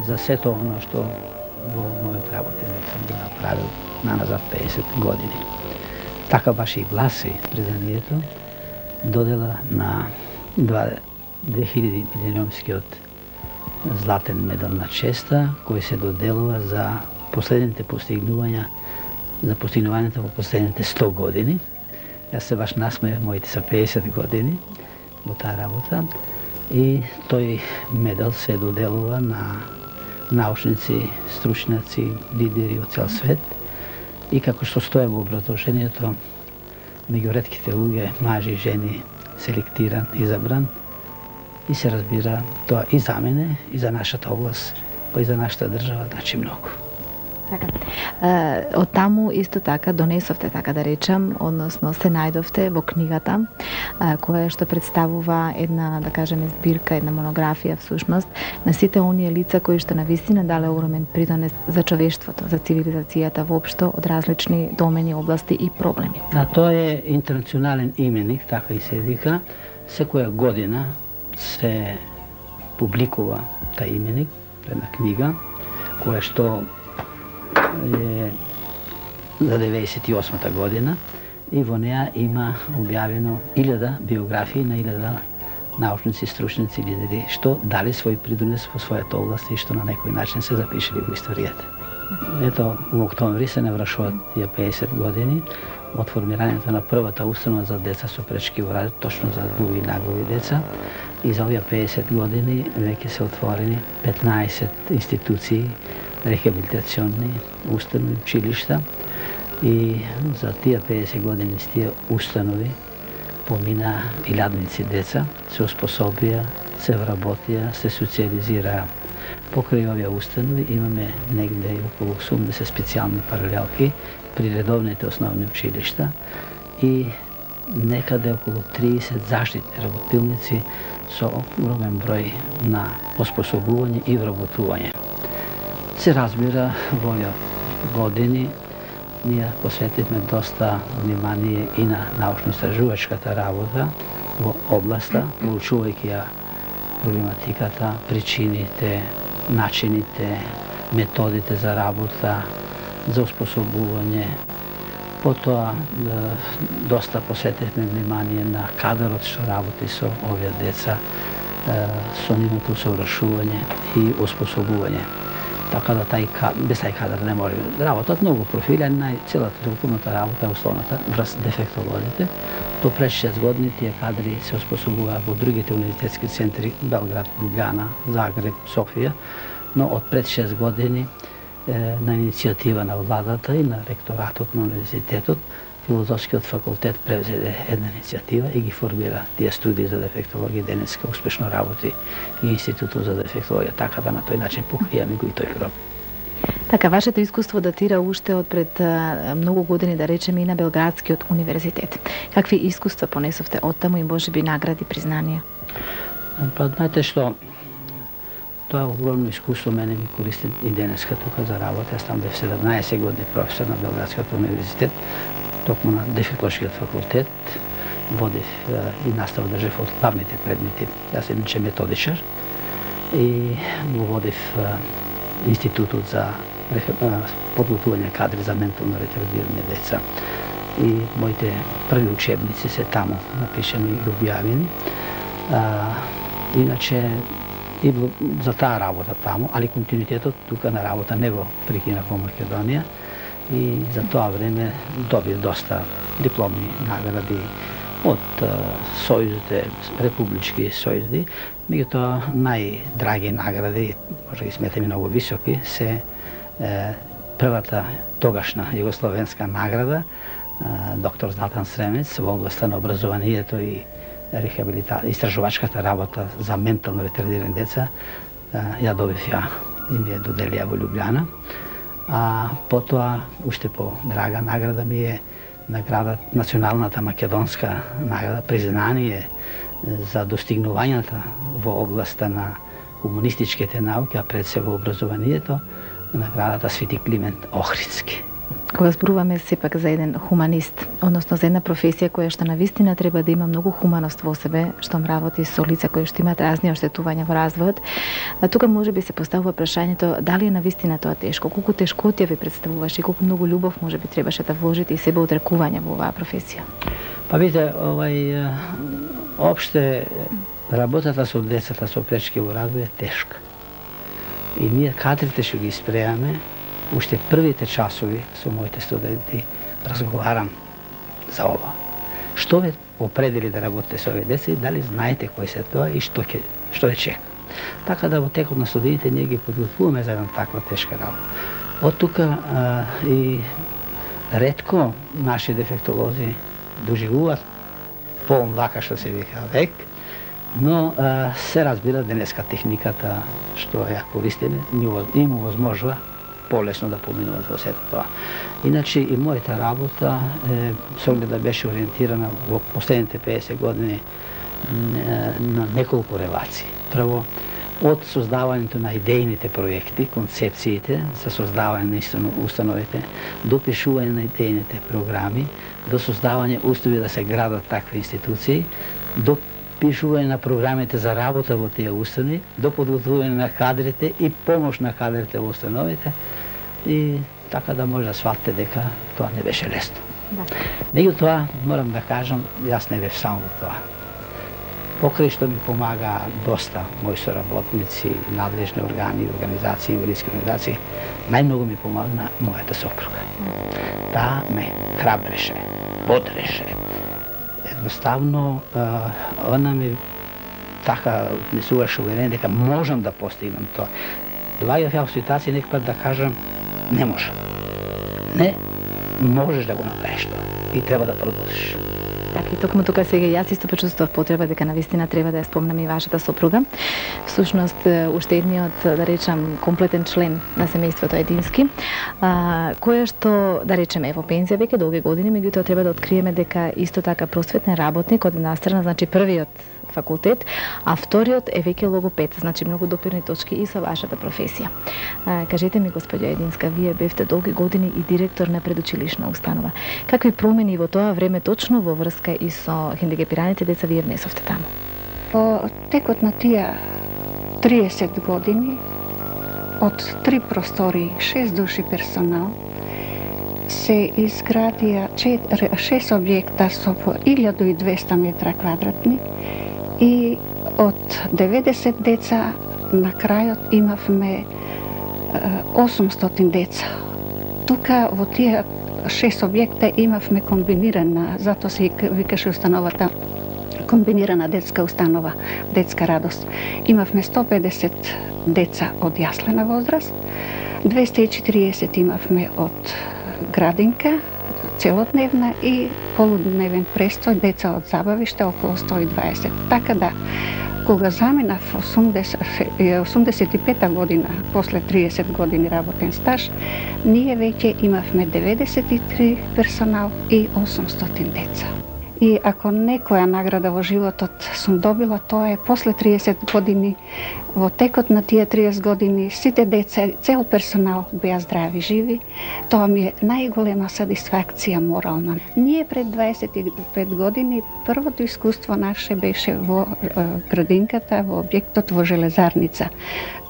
за сето оно што во мојот работи сум го направил наназад 50 години. Така баш и гласи признанието, додела на 2000 милениумскиот златен медал на честа, кој се доделува за последните постигнувања, за постигнувањата во последните 100 години. Јас се баш насмеев, моите са 50 години во таа работа и тој медал се доделува на научници, стручњаци, лидери од цел свет и како што стои во образложението, меѓу ретките луѓе, мажи, жени, селектиран, изабран и се разбира тоа и за мене, и за нашата област, па и за нашата држава, значи многу. Така. Од таму исто така донесовте, така да речам, односно се најдовте во книгата, која што представува една, да кажеме, збирка, една монографија всушност на сите оние лица кои што навистина дале огромен придонес за човештвото, за цивилизацијата воопшто од различни домени, области и проблеми. Тоа е интернационален именик, така и се вика. Секоја година се публикува тај именик, една книга, која што е за 98-та година и во неа има објавено 1000 биографии на 1000 научници, стручници, лидери, што дали свој придонес во својата област и што на некој начин се запишали во историјата. Ето, во октомври се навршуваат тие 50 години од формирањето на првата установа за деца со пречки во развој, точно за глуви и наглуви деца. И за овие 50 години веќе се отворени 15 институции, рехабилитационни установи, училишта и за тие 50 години с тие установи помина илјадници деца, се оспособија, се вработија, се социализираа. Покрај овие установи имаме негде околу 80 специјални паралелки при редовните основни училишта и некаде околу 30 заштитни работилници со огромен број на оспособување и вработување. Се разбира, во овие години ние посветивме доста внимание и на научно-истражувачката работа во областа, проучувајќи ја проблематиката, причините, начините, методите за работа, за оспособување. Потоа доста посветивме внимание на кадрот што работи со овие деца, со нивното усовршување и оспособување. Така да без тај кадар не може. Работат многу профили, целата целокупната работа е основната врз дефектолозите. До пред 6 години тие кадри се оспособуваат во другите универзитетски центри, Белград, Ljubljana, Загреб, Софија, но од пред 6 години на иницијатива на владата и на ректоратот на универзитетот, Филозофскиот факултет превзеде една иницијатива и ги формира тие студии за дефектологија. Денеска успешно работи и Институтот за дефектологија, така да на тој начин покријаме го и тој крок. Така, вашето искуство датира уште од пред многу години, да речеме, и на Белградскиот универзитет. Какви искуства понесовте од таму и можеби награди, признанија? Па, знаете што, тоа огромно искуство мене ми користи и денеска тука за работа. Јас там бев 17 години професор на Белградскиот универзитет, токму на дефектолошкиот факултет, водив и настава држав од главните предмети. Јас сум иначе методичар и го водив Институтот за подготвување кадри за ментално ретардирани деца. И моите први учебници се таму напишани и објавени. Иначе и за таа работа таму, али континуитетот тука на работа не го прекинав во Македонија и за тоа време добив доста дипломни награди од сојузите, републички сојузи. Меѓутоа најдраги награди, може ги сметаме многу високи, се првата тогашна југословенска награда доктор Златан Сремец во областа на образованието и истражувачката работа за ментално ретардирани деца, ја добив ја и ми ја доделија во Ljubljana. А потоа, уште по-драга награда ми е националната македонска награда, признание за достигнувањата во областа на хуманистичките науки, а пред се во образованието, наградата Свети Климент Охридски. Кога зборуваме сепак за еден хуманист, односно за една професија која што навистина треба да има многу хуманост во себе, штом работи со лица кои што имаат разни оштетувања во развојот, тука може би се поставува прашањето дали е навистина тоа тешко, колку тешкотија ви представуваше и колку многу љубов може би требаше да вложите и себе одрекување во оваа професија. Па видите, опште работата со децата со пречки во развој е тешка. И ние кадрите што ги спреаме, уште првите часови со моите студенти разговарам за ова. Што ве определи да работите со овие деца и дали знаете кои се тоа и што ве чека. Така да во текот на студиите ние ги подготвуваме за една таква тешка работа. Од тука и ретко наши дефектолози доживуваат полн вака што се вика век, но се разбира денеска техниката што ја користиме им возможува полесно да поминуваат во сето тоа. Иначе и мојата работа со оглед да беше ориентирана во последните 50 години на неколку релации. Прво, од создавањето на идејните проекти, концепциите за создавање на установите, до пишување на идејните програми, до создавање услови да се градат такви институции, до пишување на програмите за работа во тие установи, до подготвување на кадрите и помош на кадрите во установите, и така да може да сватите дека тоа не беше лесно. Меѓутоа, морам да кажам, јас не бев само во тоа. Покрај што ми помага доста мои соработници, надлежни органи, организации, инвалидски организации, најмногу ми помогна мојата сопруга. Таа ме храбреше, бодреше. Едноставно, она ми така внесуваше уверение дека можам да постигнам тоа. Доаѓав ја во ситуација некој да кажам не може. Не, можеш да го направиш тоа и треба да продолжиш. Така и токму тука сега јас исто почувствував потреба дека навистина треба да ја спомнам и вашата сопруга. Всушност, уште едниот, да речам, комплетен член на семејството Едински, која што, да речеме, е во пензија веќе долги години, меѓутоа треба да откриеме дека исто така просветен работник од една страна, значи првиот факултет, а вториот е веќе логопед, значи многу допирни точки и со вашата професија. Кажете ми, господја Единска, вие бевте долги години и директор на предучилишна установа. Какви промени во тоа време точно во врска и со хендикепираните деца вие внесовте таму? Во текот на тие 30 години, од 3 простори, 6 души персонал, се изградија 6 објекта со по 1200 метра квадратни и од 90 деца на крајот имавме 800 деца. Тука во тие 6 објекта имавме комбинирана, затоа се викаше установата комбинирана детска установа, детска радост. Имавме 150 деца од јаслена возраст, 240 имавме од градинка, целодневна и полудневен престој деца од забавиште, околу 120. Така да, кога заминав 85 година, после 30 години работен стаж, ние веќе имавме 93 персонал и 800 деца. И ако некоја награда во животот сум добила, тоа е после 30 години, во текот на тие 30 години, сите деца, цел персонал беа здрави, живи. Тоа ми е најголема сатисфакција морална. Ние пред 25 години, првото искуство наше беше во градинката, во објектот во Железарница.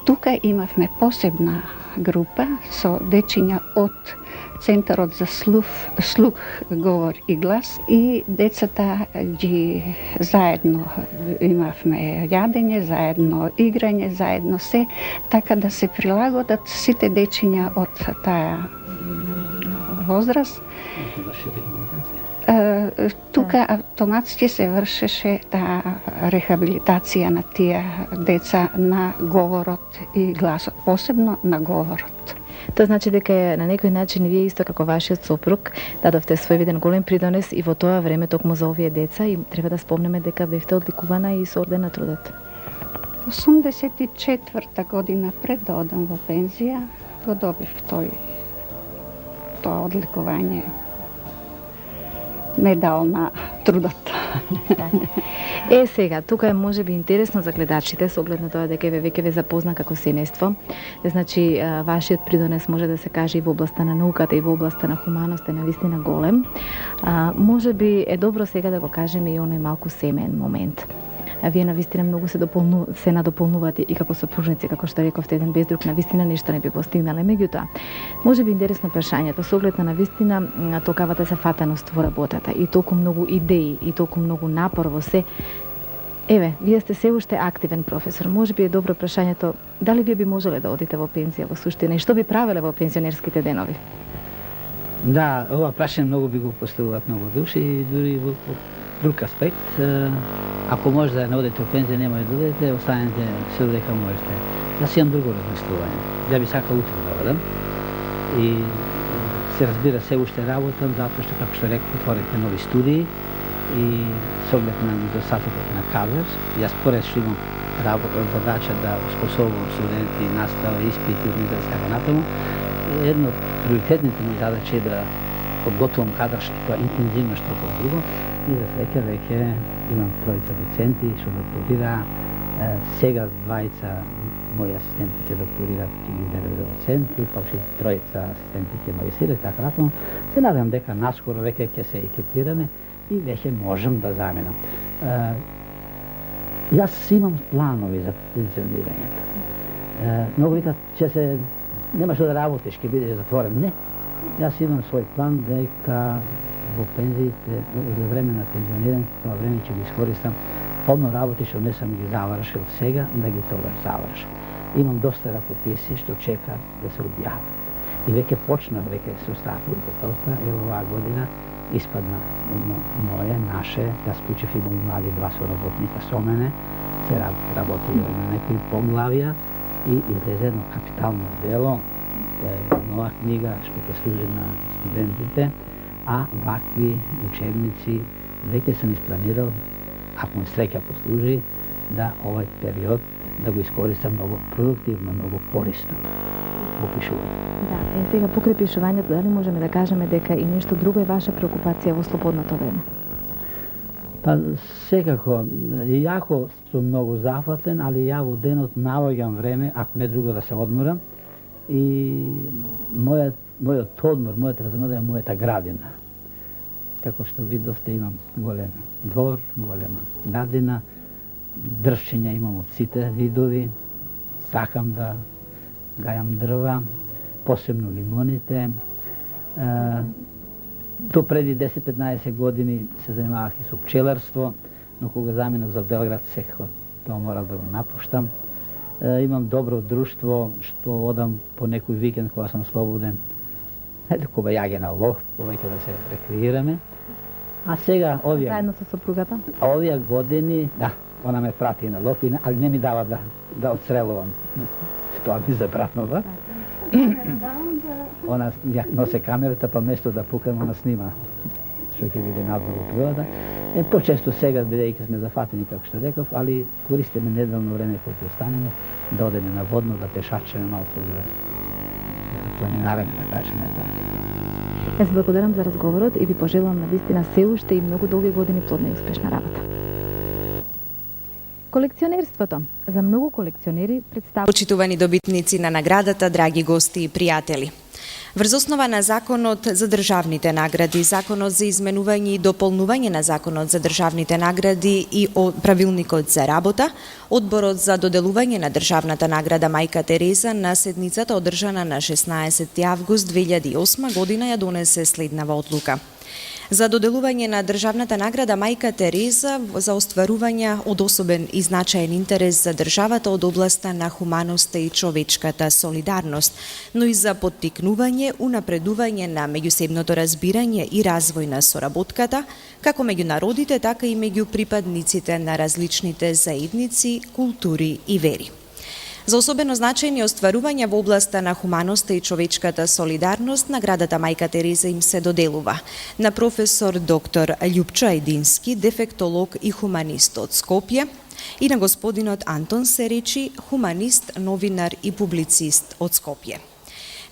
Тука имавме посебна група со дечиња од Центарот за слух, говор и глас и децата ги заедно имавме јадење, заедно играње, заедно се, така да се прилагодат сите дечиња од таа возраст. Тука автоматски се вршеше таа рехабилитација на тие деца на говорот и гласот, посебно на говорот. Тоа значи дека на некој начин вие исто како вашиот сопруг дадовте свој виден голем придонес и во тоа време токму за овие деца и треба да спомнеме дека бевте одликувана и со орден на трудот. 84 година пред да одам во пензија го добив тоа одликување, медал на трудот. Сега, тука е можеби интересно за гледачите, со оглед на тоа дека веќе ве запозна како семејство. Значи, вашиот придонес може да се каже и во областа на науката и во областа на хуманост е навистина голем. Можеби е добро сега да го кажеме и оној малку семеен момент. Вие навистина многу се надополнувате и како сопружници, како што рековте, еден без друг навистина нешто не би постигнале. Меѓутоа, можеби интересно прашањето со оглед на навистина толкавата зафатеност во работата и толку многу идеи и толку многу напор во се. Еве, вие сте се уште активен професор. Можеби е добро прашањето дали вие би можеле да одите во пензија во суштина и што би правеле во пензионерските денови? Да, ова прашање многу би го поставуваат многу души и дури во друг аспект. Ако може да не одите во пензија, нема да одите, останете се додека можете. Јас имам друго размислување. Ја би сакал утре да одам и се разбира се уште работам, затоа што, како што реков, отворите нови студии и со оглед на недостатокот на кадар, јас поред што имам задача да способувам студенти, настава, испити, да сега натаму, една од приоритетните ми задачи е да подготвувам кадар што интензивно што како друго и за среќа веќе имам тројца доценти што докторира, сега двајца мои асистенти ќе докторираат, ќе ги изберат за доценти, па уште тројца асистенти ќе магистрираат и така натаму. Се надевам дека наскоро веќе ќе се екипираме и веќе можам да заминам. Јас имам планови за пензионирањето. Многу викат, че се нема што да работиш, ќе бидеш затворен. Не, јас имам свој план дека во пензиите, за време на пензионирањето, тоа време ќе го искористам полно работи што не сум ги завршил сега, да ги тогаш завршам. Имам доста ракописи што чекаат да се објават. И веќе почнав веќе со става подготовка, ево оваа година испадна моје, наше, јас вклучив и мои млади два соработника со мене, се работи на некои поглавја и излезе едно капитално дело, нова книга што ќе служи на студентите, а вакви учебници веќе сум испланирал, ако ми среќа послужи, да овој период да го искористам многу продуктивно, многу корисно во пишување. Да, сега покрај пишувањето, дали можеме да кажеме дека и нешто друго е ваша преокупација во слободното време? Па секако, иако сум многу зафатен, али ја во денот наоѓам време, ако не друго да се одморам, и мојот одмор, мојот разумење е мојата градина. Како што видовте, имам голем двор, голема градина, дрвчиња имам од сите видови, сакам да гајам дрва, посебно лимоните. До преди 10-15 години се занимавах и со пчеларство, но кога заминав за Белград, секако тоа морал да го напуштам. Имам добро друштво, што одам по некој викенд кога сум слободен. Ето кога јаге на лов, повеќе да се рекреираме. А сега овие... Заедно со сопругата? Овие години, да, она ме прати на лов, али не ми дава да отстрелувам. Тоа ми забранува. Она ја носе камерата, па место да пукам, она снима што ќе биде надвор во природата. Почесто сега, бидејќи сме зафатени, како што реков, али користиме неделно време кога ќе останеме, да одеме на водно, да пешачеме малку, да планинареме, да кажеме. Јас благодарам за разговорот и ви пожелам навистина се уште и многу долги години плодна и успешна работа. Колекционерството. За многу колекционери представува... Почитувани добитници на наградата, драги гости и пријатели. Врз основа на Законот за државните награди, Законот за изменување и дополнување на Законот за државните награди и Правилникот за работа, Одборот за доделување на државната награда Мајка Тереза на седницата одржана на 16 август 2008 година ја донесе следнава одлука. За доделување на државната награда Мајка Тереза за остварување од особен и значаен интерес за државата од областа на хуманоста и човечката солидарност, но и за поттикнување, унапредување на меѓусебното разбирање и развој на соработката, како меѓу народите, така и меѓу припадниците на различните заедници, култури и вери. За особено значајни остварувања во областа на хуманоста и човечката солидарност, наградата Мајка Тереза им се доделува на професор доктор Љупчо Ајдински, дефектолог и хуманист од Скопје, и на господинот Антон Серечи, хуманист, новинар и публицист од Скопје.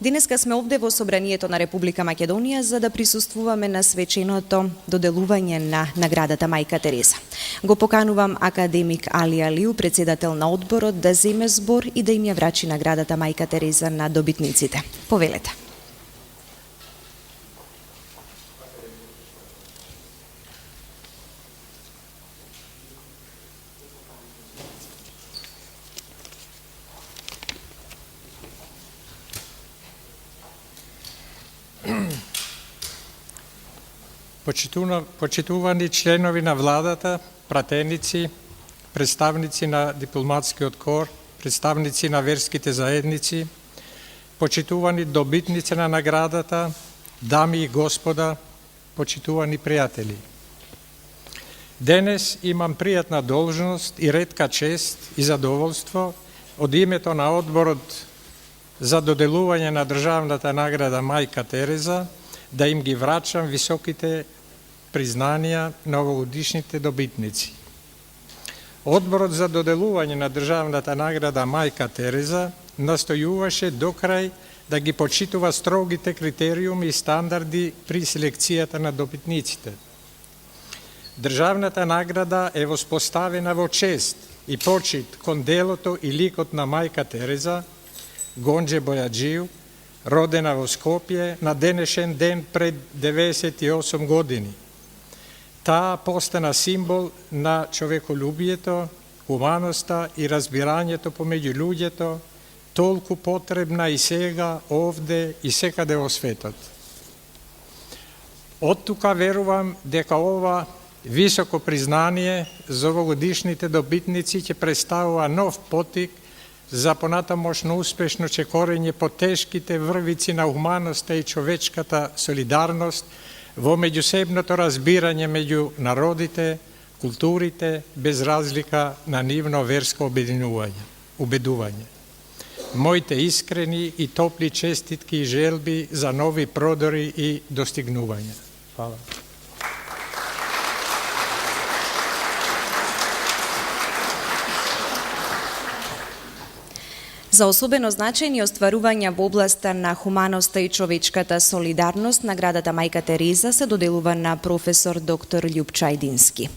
Денеска сме овде во Собранието на Република Македонија за да присуствуваме на свеченото доделување на наградата Мајка Тереза. Го поканувам академик Али Алиу, председател на одборот, да земе збор и да им ја врачи наградата Мајка Тереза на добитниците. Повелете. Почитувани членови на владата, пратеници, представници на дипломатскиот кор, представници на верските заедници, почитувани добитници на наградата, дами и господа, почитувани пријатели. Денес имам пријатна должност и ретка чест и задоволство од името на Одборот за доделување на државната награда Мајка Тереза да им ги врачам високите признанија на овогодишните добитници. Одборот за доделување на државната награда Мајка Тереза настојуваше до крај да ги почитува строгите критериуми и стандарди при селекцијата на добитниците. Државната награда е воспоставена во чест и почит кон делото и ликот на Мајка Тереза, Гонџе Бојаджију, родена во Скопје на денешен ден пред 98 години. Таа постана символ на човеколюбието, хуманоста и разбирањето помеѓу луѓето, толку потребна и сега, овде и секаде во светот. Од тука верувам дека ова високо признание за овогодишните добитници ќе представува нов поттик за понатамошно успешно чекорење по тешките врвици на хуманоста и човечката солидарност во меѓусебното разбирање меѓу народите, културите, без разлика на нивно верско убедување. Моите искрени и топли честитки и желби за нови продори и достигнувања. Фала. За особено значајни остварувања во областа на хуманоста и човечката солидарност, наградата Мајка Тереза се доделува на професор доктор Љупчо Ајдински.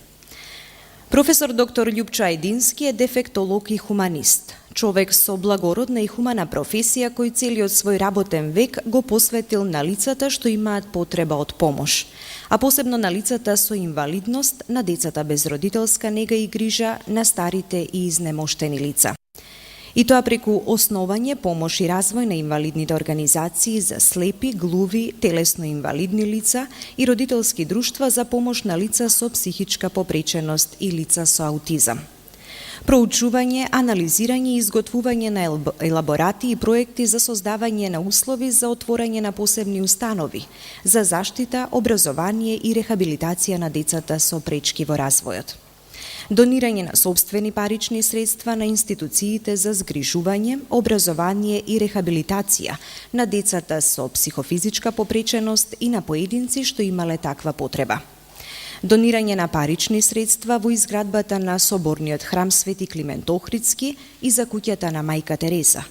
Професор доктор Љупчо Ајдински е дефектолог и хуманист. Човек со благородна и хумана професија кој целиот свој работен век го посветил на лицата што имаат потреба од помош, а посебно на лицата со инвалидност, на децата без родителска нега и грижа, на старите и изнемоштени лица. И тоа преку основање, помош и развој на инвалидните организации за слепи, глуви, телесно инвалидни лица и родителски друштва за помош на лица со психичка попреченост и лица со аутизам. Проучување, анализирање и изготвување на елаборати и проекти за создавање на услови за отворање на посебни установи, за заштита, образование и рехабилитација на децата со пречки во развојот. Донирање на собствени парични средства на институциите за згрижување, образование и рехабилитација на децата со психофизичка попреченост и на поединци што имале таква потреба. Донирање на парични средства во изградбата на соборниот храм Свети Климент Охридски и за куќата на Мајка Тереза.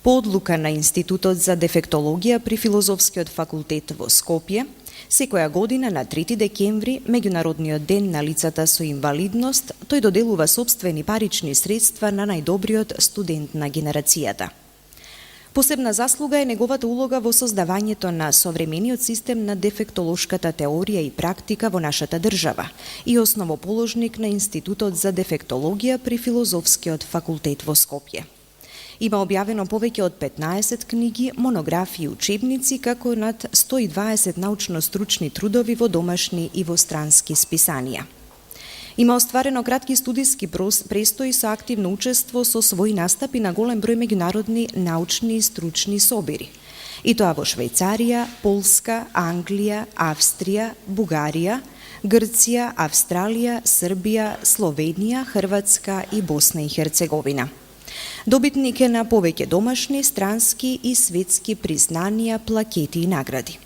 По одлука на Институтот за дефектологија при Филозофскиот факултет во Скопје, секоја година на 3 декември, меѓународниот ден на лицата со инвалидност, тој доделува собствени парични средства на најдобриот студент на генерацијата. Посебна заслуга е неговата улога во создавањето на современиот систем на дефектолошката теорија и практика во нашата држава и основоположник на Институтот за дефектологија при Филозофскиот факултет во Скопје. Има објавено повеќе од 15 книги, монографии и учебници, како над 120 научно-стручни трудови во домашни и во странски списанија. Има остварено кратки студиски престои со активно учество со своји настапи на голем број меѓународни научни и стручни собири. И тоа во Швајцарија, Полска, Англија, Австрија, Бугарија, Грција, Австралија, Србија, Словенија, Хрватска и Босна и Херцеговина. Добитник е на повеќе домашни, странски и светски признанија, плакети и награди.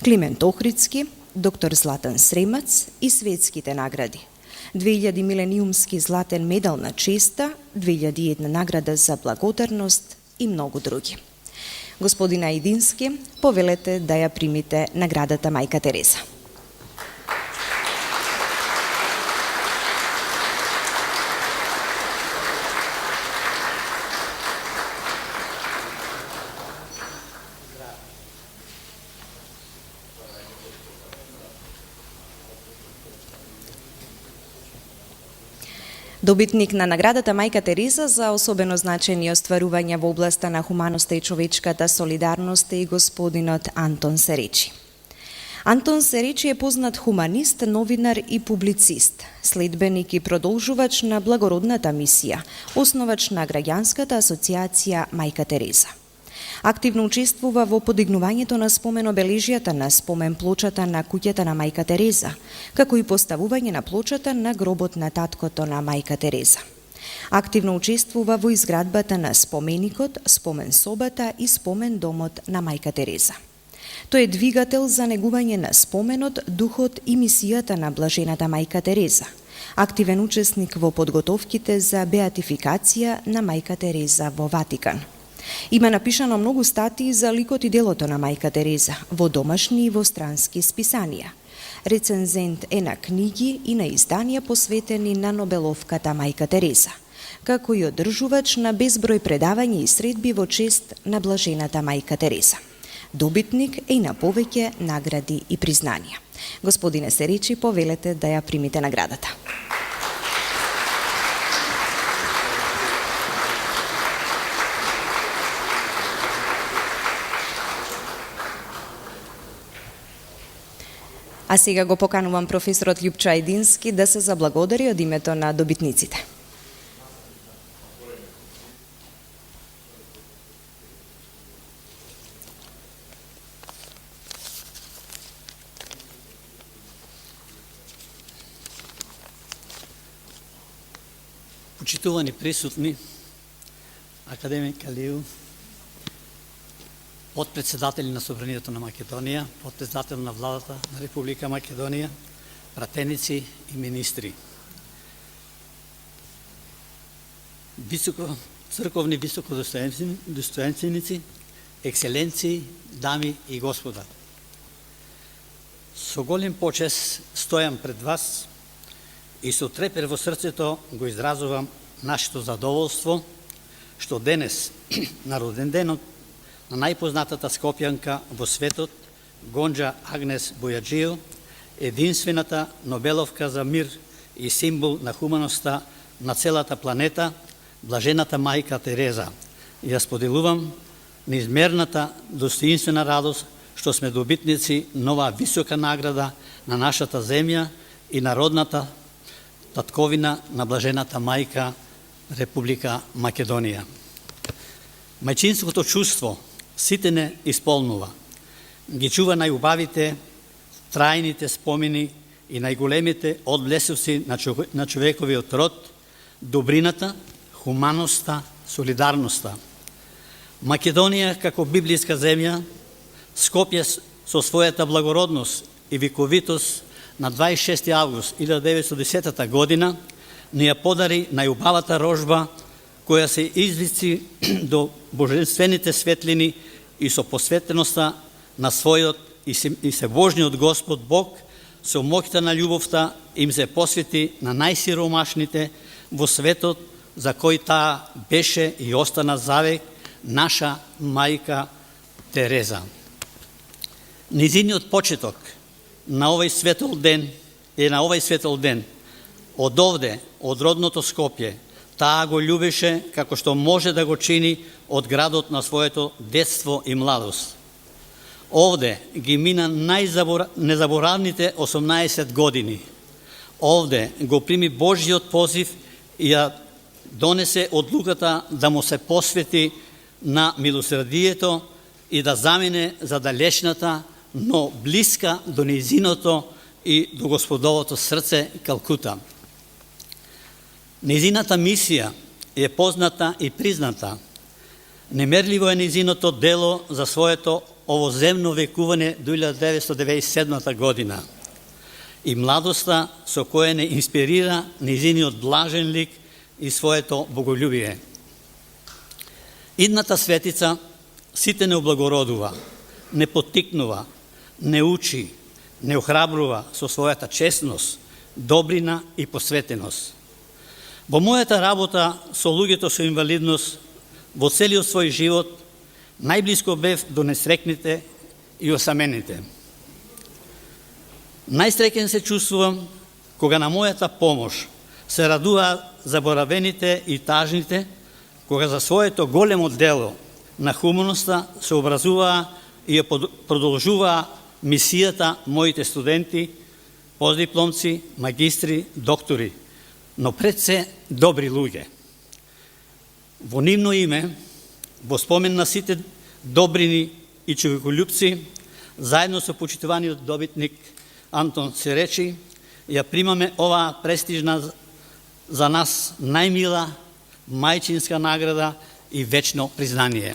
Климент Охридски, доктор Златан Сремац и светските награди. 2000 милениумски златен медал на честа, 2001 награда за благодарност и многу други. Господин Ајдински, повелете да ја примите наградата Мајка Тереза. Добитник на наградата Мајка Тереза за особено значени остварувања во областа на хуманоста и човечката солидарност е и господинот Антон Серечи. Антон Серечи е познат хуманист, новинар и публицист, следбеник и продолжувач на благородната мисија, основач на граѓанската асоциација Мајка Тереза. Активно учествува во подигнувањето на спомен обележјата на спомен плочата на куќата на Мајка Тереза, како и поставување на плочата на гробот на таткото на Мајка Тереза. Активно учествува во изградбата на споменикот, спомен собата и спомен домот на Мајка Тереза. Тој е двигател за негување на споменот, духот и мисијата на блажената Мајка Тереза. Активен учесник во подготовките за беатификација на Мајка Тереза во Ватикан. Има напишано многу статии за ликот и делото на Мајка Тереза во домашни и во странски списанија. Рецензент е на книги и на изданија посветени на Нобеловката Мајка Тереза, како и одржувач на безброј предавања и средби во чест на блажената Мајка Тереза. Добитник е и на повеќе награди и признанија. Господине Серечи, повелете да ја примите наградата. А сега го поканувам професорот Љупчо Ајдински да се заблагодари од името на добитниците. Почитувани присутни, академик Алију, подпредседатели на Собранието на Македонија, подпредседател на владата на Република Македонија, пратеници и министри. Црковни високодостојанственици, екселенции, дами и господа. Со голем почест стојам пред вас и со трепер во срцето го изразувам нашето задоволство што денес, на роден денот на најпознатата скопјанка во светот, Гонџа Агнес Бојаджиев, единствената Нобеловка за мир и символ на хуманоста на целата планета, блажената мајка Тереза. Ја споделувам неизмерната достоинствена радост што сме добитници на оваа висока награда на нашата земја и народната татковина на блажената мајка Република Македонија. Мајчинското чувство сите не исполнува. Ги чува најубавите, трајните спомени и најголемите одблесоци на човековиот род, добрината, хуманоста, солидарноста. Македонија како библиска земја, Скопје со својата благородност и виковитост на 26. август 1910 година ни ја подари најубавата рожба која се извици до божествените светлини и со посветеността на својот и себожниот Господ Бог со моќта на љубовта им се посвети на најсиромашните во светот за кој таа беше и остана завек наша мајка Тереза. Низиниот почеток на овој светол ден од овде, од родното Скопје, таа го љубеше како што може да го чини од градот на своето детство и младост. Овде ги мина незаборавните 18 години. Овде го прими Божјиот позив и ја донесе одлуката да му се посвети на милосрдието и да замине за далечната, но блиска до нејзиното и до Господовото срце Калкута. Нејзината мисија е позната и призната. Немерливо е нејзиното дело за своето овоземно векување до 1997 година и младоста со која не инспирира нејзиниот блажен лик и своето боголюбие. Идната светица сите не облагородува, не поттикнува, не учи, не охрабрува со својата честност, добрина и посветеност. Во мојата работа со луѓето со инвалидност во целиот свој живот најблиско бев до несрекните и осамените. Најсреќен се чувствувам кога на мојата помош се радуваат заборавените и тажните, кога за своето големо дело на хуманоста се образуваа и ја продолжуваа мисијата моите студенти, постдипломци, магистри, доктори, но пред се добри луѓе. Во нивно име, во спомен на сите добрини и човеколюбци, заедно со почитуваниот добитник Антон Серечи, ја примаме оваа престижна за нас најмила мајчинска награда и вечно признание.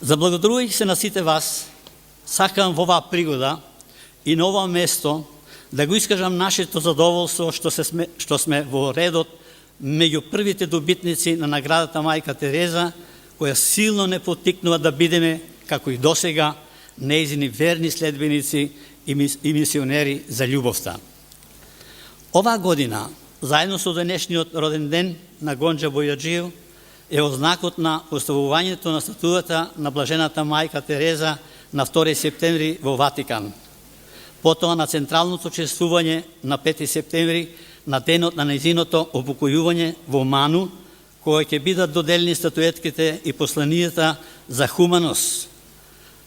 Заблагодарувајќи се на сите вас, сакам во оваа пригода и на ова место да го искажам нашето задоволство што сме во редот меѓу првите добитници на наградата мајка Тереза, која силно не поттикнува да бидеме, како и досега, нејзини верни следбеници и мисионери за љубовта. Оваа година, заедно со денешниот роден ден на Гонџа Бојаджиев, е ознакот на поставувањето на статуата на блажената мајка Тереза на 2 септември во Ватикан. Потоа на централното чествување на 5 септември на денот на нејзиното упокојување во Ману, кој ќе бидат доделени статуетките и посланијата за хуманост.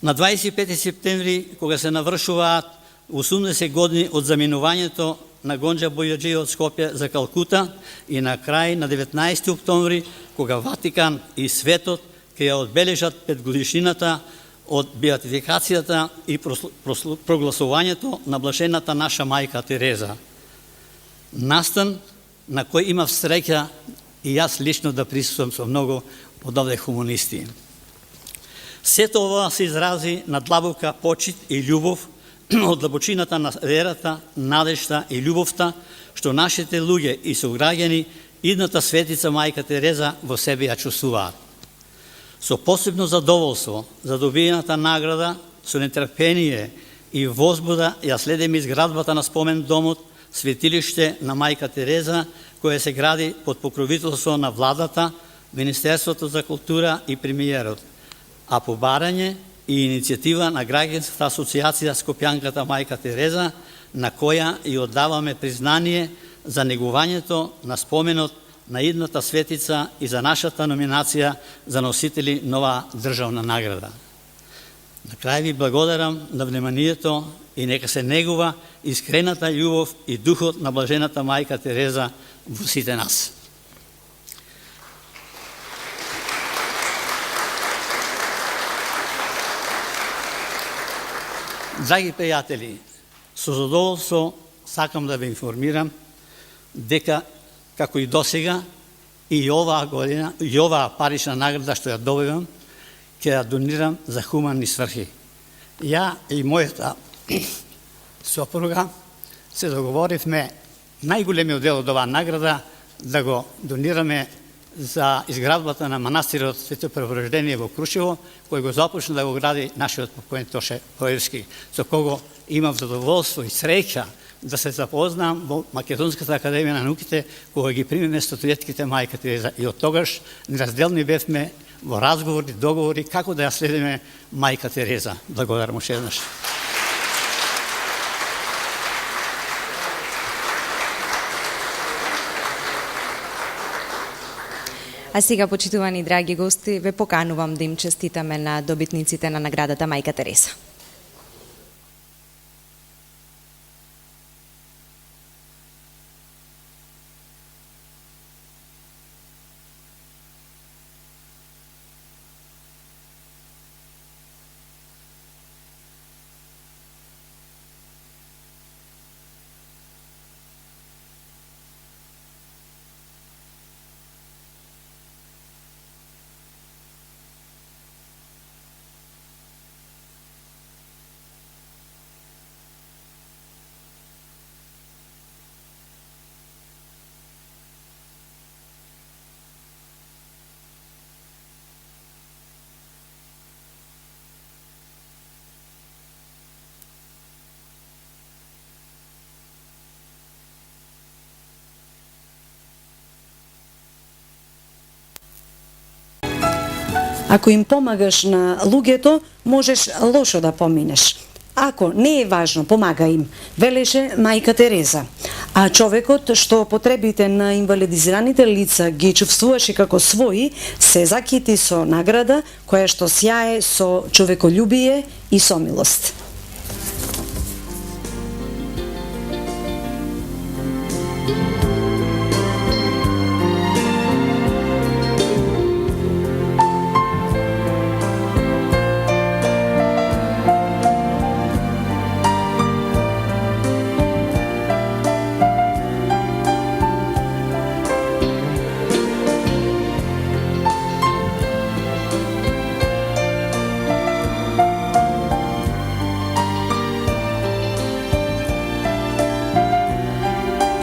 На 25 септември, кога се навршуваат 80 години од заминувањето на Гонџа Бојаджиев од Скопје за Калкута и на крај на 19 октомври, кога Ватикан и светот ќе ја одбележат 5-годишнината од беатификацијата и прогласувањето на блажената наша мајка Тереза. Настан на кој имав среќа и јас лично да присуствам со многу од овде хуманисти. Сето ова се изрази на длабока почит и љубов од длабочината на верата, надежта и љубовта што нашите луѓе и сограѓани идната светица мајка Тереза во себе ја чувствуваат. Со посебно задоволство за добиената награда, со нетрпение и возбуда ја следиме изградбата на спомен домот светилиште на Мајка Тереза, кое се гради под покровителство на владата, Министерството за култура и премиерот, а по барање и иницијатива на Граѓанската асоциација Скопјанката Мајка Тереза, на која и оддаваме признание за негувањето на споменот на идната светица и за нашата номинација за носители нова државна награда. На крај ви благодарам на вниманието и нека се негува искрената љубов и духот на блажената Мајка Тереза во сите нас. Драги пријатели, со задоволство сакам да ве информирам дека, како и досега, и оваа година, и оваа парична награда што ја добивам, ќе ја донирам за хуманни сврхи. Ја и мојата сопруга се договоривме најголемиот дел од оваа награда да го донираме за изградбата на манастирот Свето Преворождение во Крушево, кој го започна да го гради нашиот покоен Тоше Поевски, со кого имав задоволство и среќа да се запознам во Македонската академија на науките, кога ги примиме статуетките Мајка Тереза. И од тогаш неразделни бевме во разговори, договори, како да ја следиме Мајка Тереза. Благодарам уште еднаш. А сега, почитувани драги гости, ве поканувам да им честитаме на добитниците на наградата Мајка Тереза. Ако им помагаш на луѓето, можеш лошо да поминеш. Ако не е важно, помага им, велеше Мајка Тереза. А човекот што потребите на инвалидизираните лица ги чувствуваше како своји, се закити со награда која што сјае со човеколюбие и сомилост.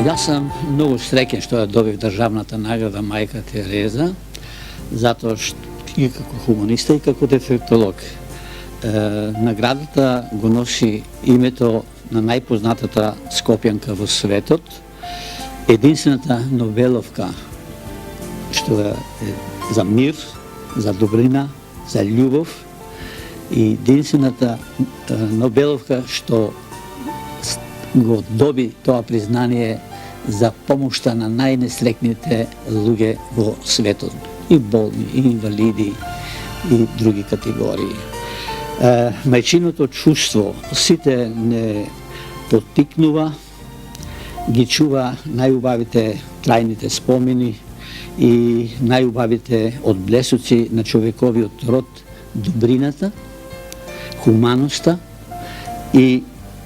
Јас сум многу среќен што ја добив државната награда Мајка Тереза, затоа што и како хуманиста и како дефектолог. Наградата го носи името на најпознатата скопјанка во светот, единствената Нобеловка што е за мир, за добрина, за љубов и единствената Нобеловка што го доби тоа признание за помошта на најнесрекните луѓе во светот, и болни, и инвалиди, и други категории. Мајчиното чувство сите не поттикнува, ги чува најубавите трајните спомени и најубавите одблесоци на човековиот род, добрината, хуманоста и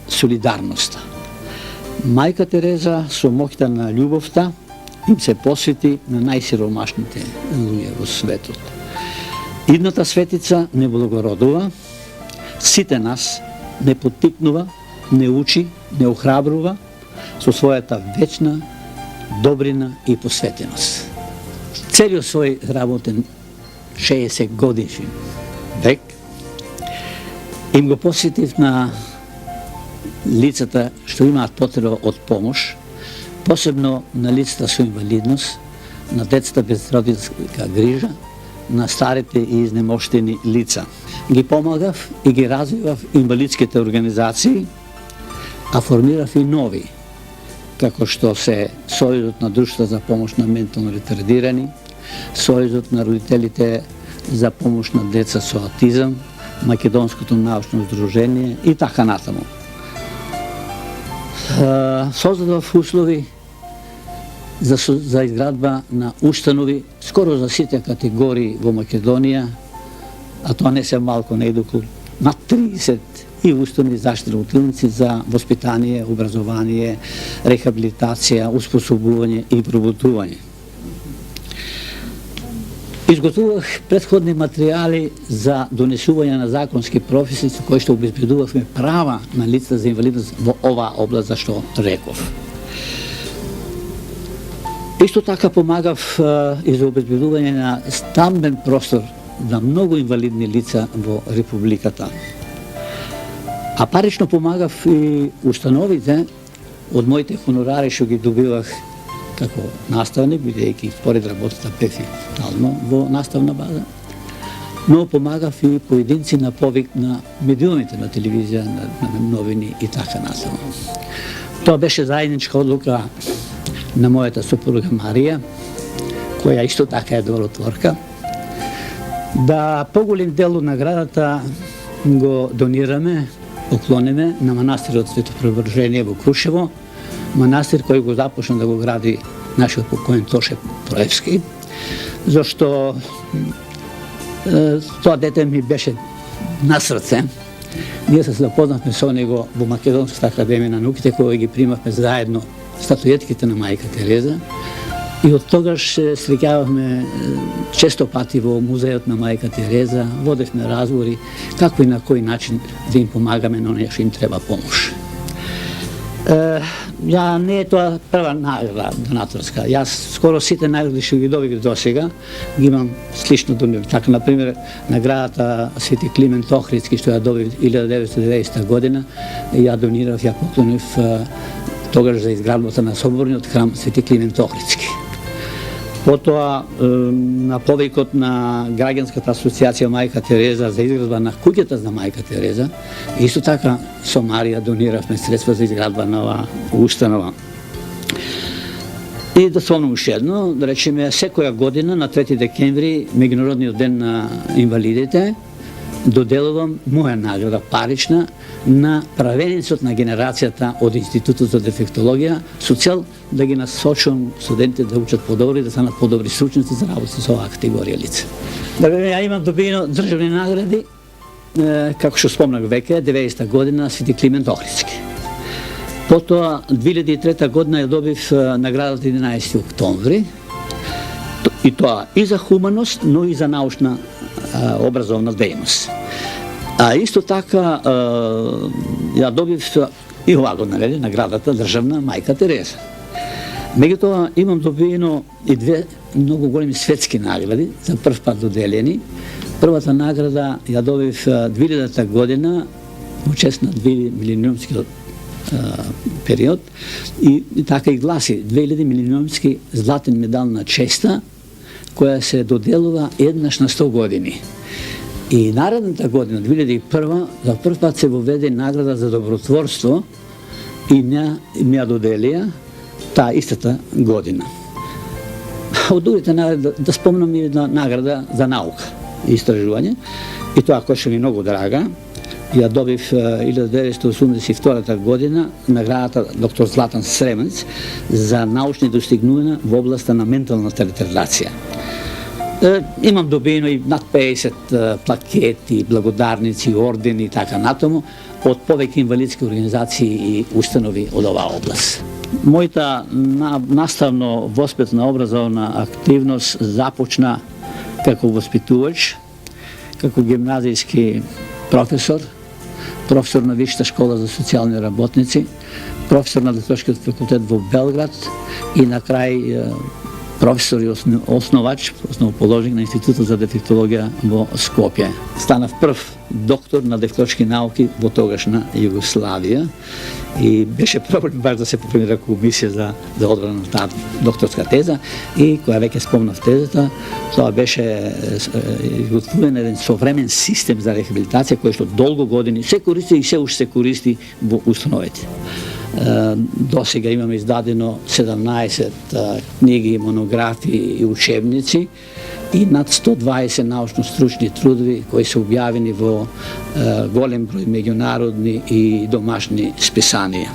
солидарноста. Мајка Тереза со моќта на љубовта им се посвети на најсиромашните луѓе во светот. Идната светица не благородува, сите нас не поттикнува, не учи, не охрабрува со својата вечна добрина и посветеност. Целиот свој работен 60 годишен век им го посветив на лицата што имаат потреба од помош, посебно на лицата со инвалидност, на децата без родителска грижа, на старите и изнемоштени лица. Ги помагав и ги развивав инвалидските организации, а формирав и нови, како што се Сојузот на друштва за помош на ментално ретардирани, Сојузот на родителите за помош на деца со аутизам, Македонското научно здружение и така натаму. Создадов услови за изградба на установи скоро за сите категории во Македонија, а тоа не се малку, не едоку над 30 и установи заштитни утилници за воспитание, образование, рехабилитација, успособување и пробутување. Изготвувах предходни материјали за донесување на законски прописи со кои што обезбедувавме права на лица за инвалидност во оваа област за што реков. Исто така помагав и за обезбедување на стамбен простор на многу инвалидни лица во Републиката. А парично помагав и установите од моите хонорари што ги добивах како наставник, бидејќи според работата професионално во наставна база, но помагав и поединци на повик на медиумите на телевизија, на новини и така натаму. Тоа беше заедничка одлука на мојата сопруга Марија, која исто така е добротворка, да поголем дел од наградата го донираме, поклониме на манастирот Свето Преображение во Крушево, манастир кој го започна да го гради нашиот покоен Тоше Проевски, зашто тоа дете ми беше на срце. Ние се запознавме со него во Македонската академија на науките, кои ги примавме заедно статуетките на мајка Тереза, и од тогаш се среќававме често пати во музејот на мајка Тереза, водевме разговори како и на кој начин да им помагаме на оние што им треба помош. Ја не е тоа прва награда донаторска. Јас скоро сите награди што ги добив досега ги имам слично донирани. Така, например, наградата Свети Климент Охридски што ја добив 1990 година, ја донирав, ја поклонив тогаш за изградбата на соборниот храм Свети Климент Охридски. Потоа, на повикот на Граѓанската асоциација Мајка Тереза за изградба на куќата за Мајка Тереза, исто така со Марија дониравме средства за изградба на оваа установа. И да спомнам уште едно, да речеме, секоја година на 3 декември, Меѓународниот ден на инвалидите, доделувам моја награда парична на правеницот на генерацијата од Институтот за дефектологија со цел да ги насочувам студентите да учат подобро и да станат подобри стручници за работа со оваа категорија лица. Ја имам добиено државни награди, како што спомнах веќе, 90-та година Свети Климент Охридски. Потоа 2003 година ја добив наградата 11 октомври, и тоа и за хуманост, но и за научна образовна дејност. А исто така ја добив и оваа година наградата државна Мајка Тереза. Меѓутоа имам добиено и две многу големи светски награди за прв пат доделени. Првата награда ја добив 2000 година во чест на 2 милениумскиот период и така и гласи 2000 милениумски златен медал на честа која се доделува еднаш на 100 години. И наредната година, 2001, за прв пат се воведе награда за добротворство и ми ја доделија таа истата година. Од другите награди да спомнам и една награда за наука и истражување, и тоа која што ми многу драга, ја добив 1982 година наградата доктор Златан Сремец за научни достигнувања во областа на менталната ретардација. Имам добиено и над 50 плакети, благодарници, ордени и така натаму од повеќе инвалидски организации и установи од оваа област. Мојата наставно-воспитна образовна активност започна како воспитувач, како гимназијски професор на Висшата школа за социјални работници, професор на Летошкиот факултет во Белград и на крај професор и основач, основоположник на Институтот за дефектологија во Скопје. Станав прв доктор на дефектолошки науки во тогашна Југославија и беше проблем баш да се попримира комисија за одбрана на таа докторска теза и која веќе спомнав тезата, тоа беше изготвуван еден современ систем за рехабилитација кој што долго години се користи и се уште се користи во установите. До сега имаме издадено 17 книги, монографии и учебници и над 120 научно-стручни трудови кои се објавени во голем број меѓународни и домашни списанија.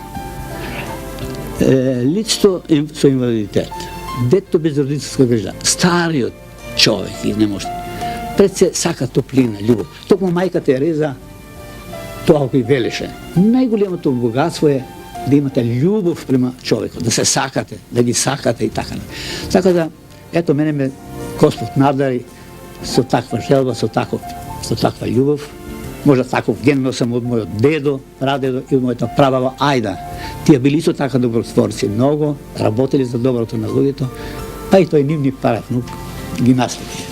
Лицето со инвалидитет, дето без родителска грижа, стариот човек и неможен, пред се сака топлина, љубов. Токму мајка Тереза тоа кој велеше. Најголемото богатство е да имате љубов према човекот, да се сакате, да ги сакате и така. Така да, ето мене ме Господ надари со таква желба, со таква љубов. Можда таков ген носам од мојот дедо, прадедо и од мојата прабаба Ајда. Тие били исто така добротворци, многу работели за доброто на луѓето, па и тој нивни прави внук ги наследи.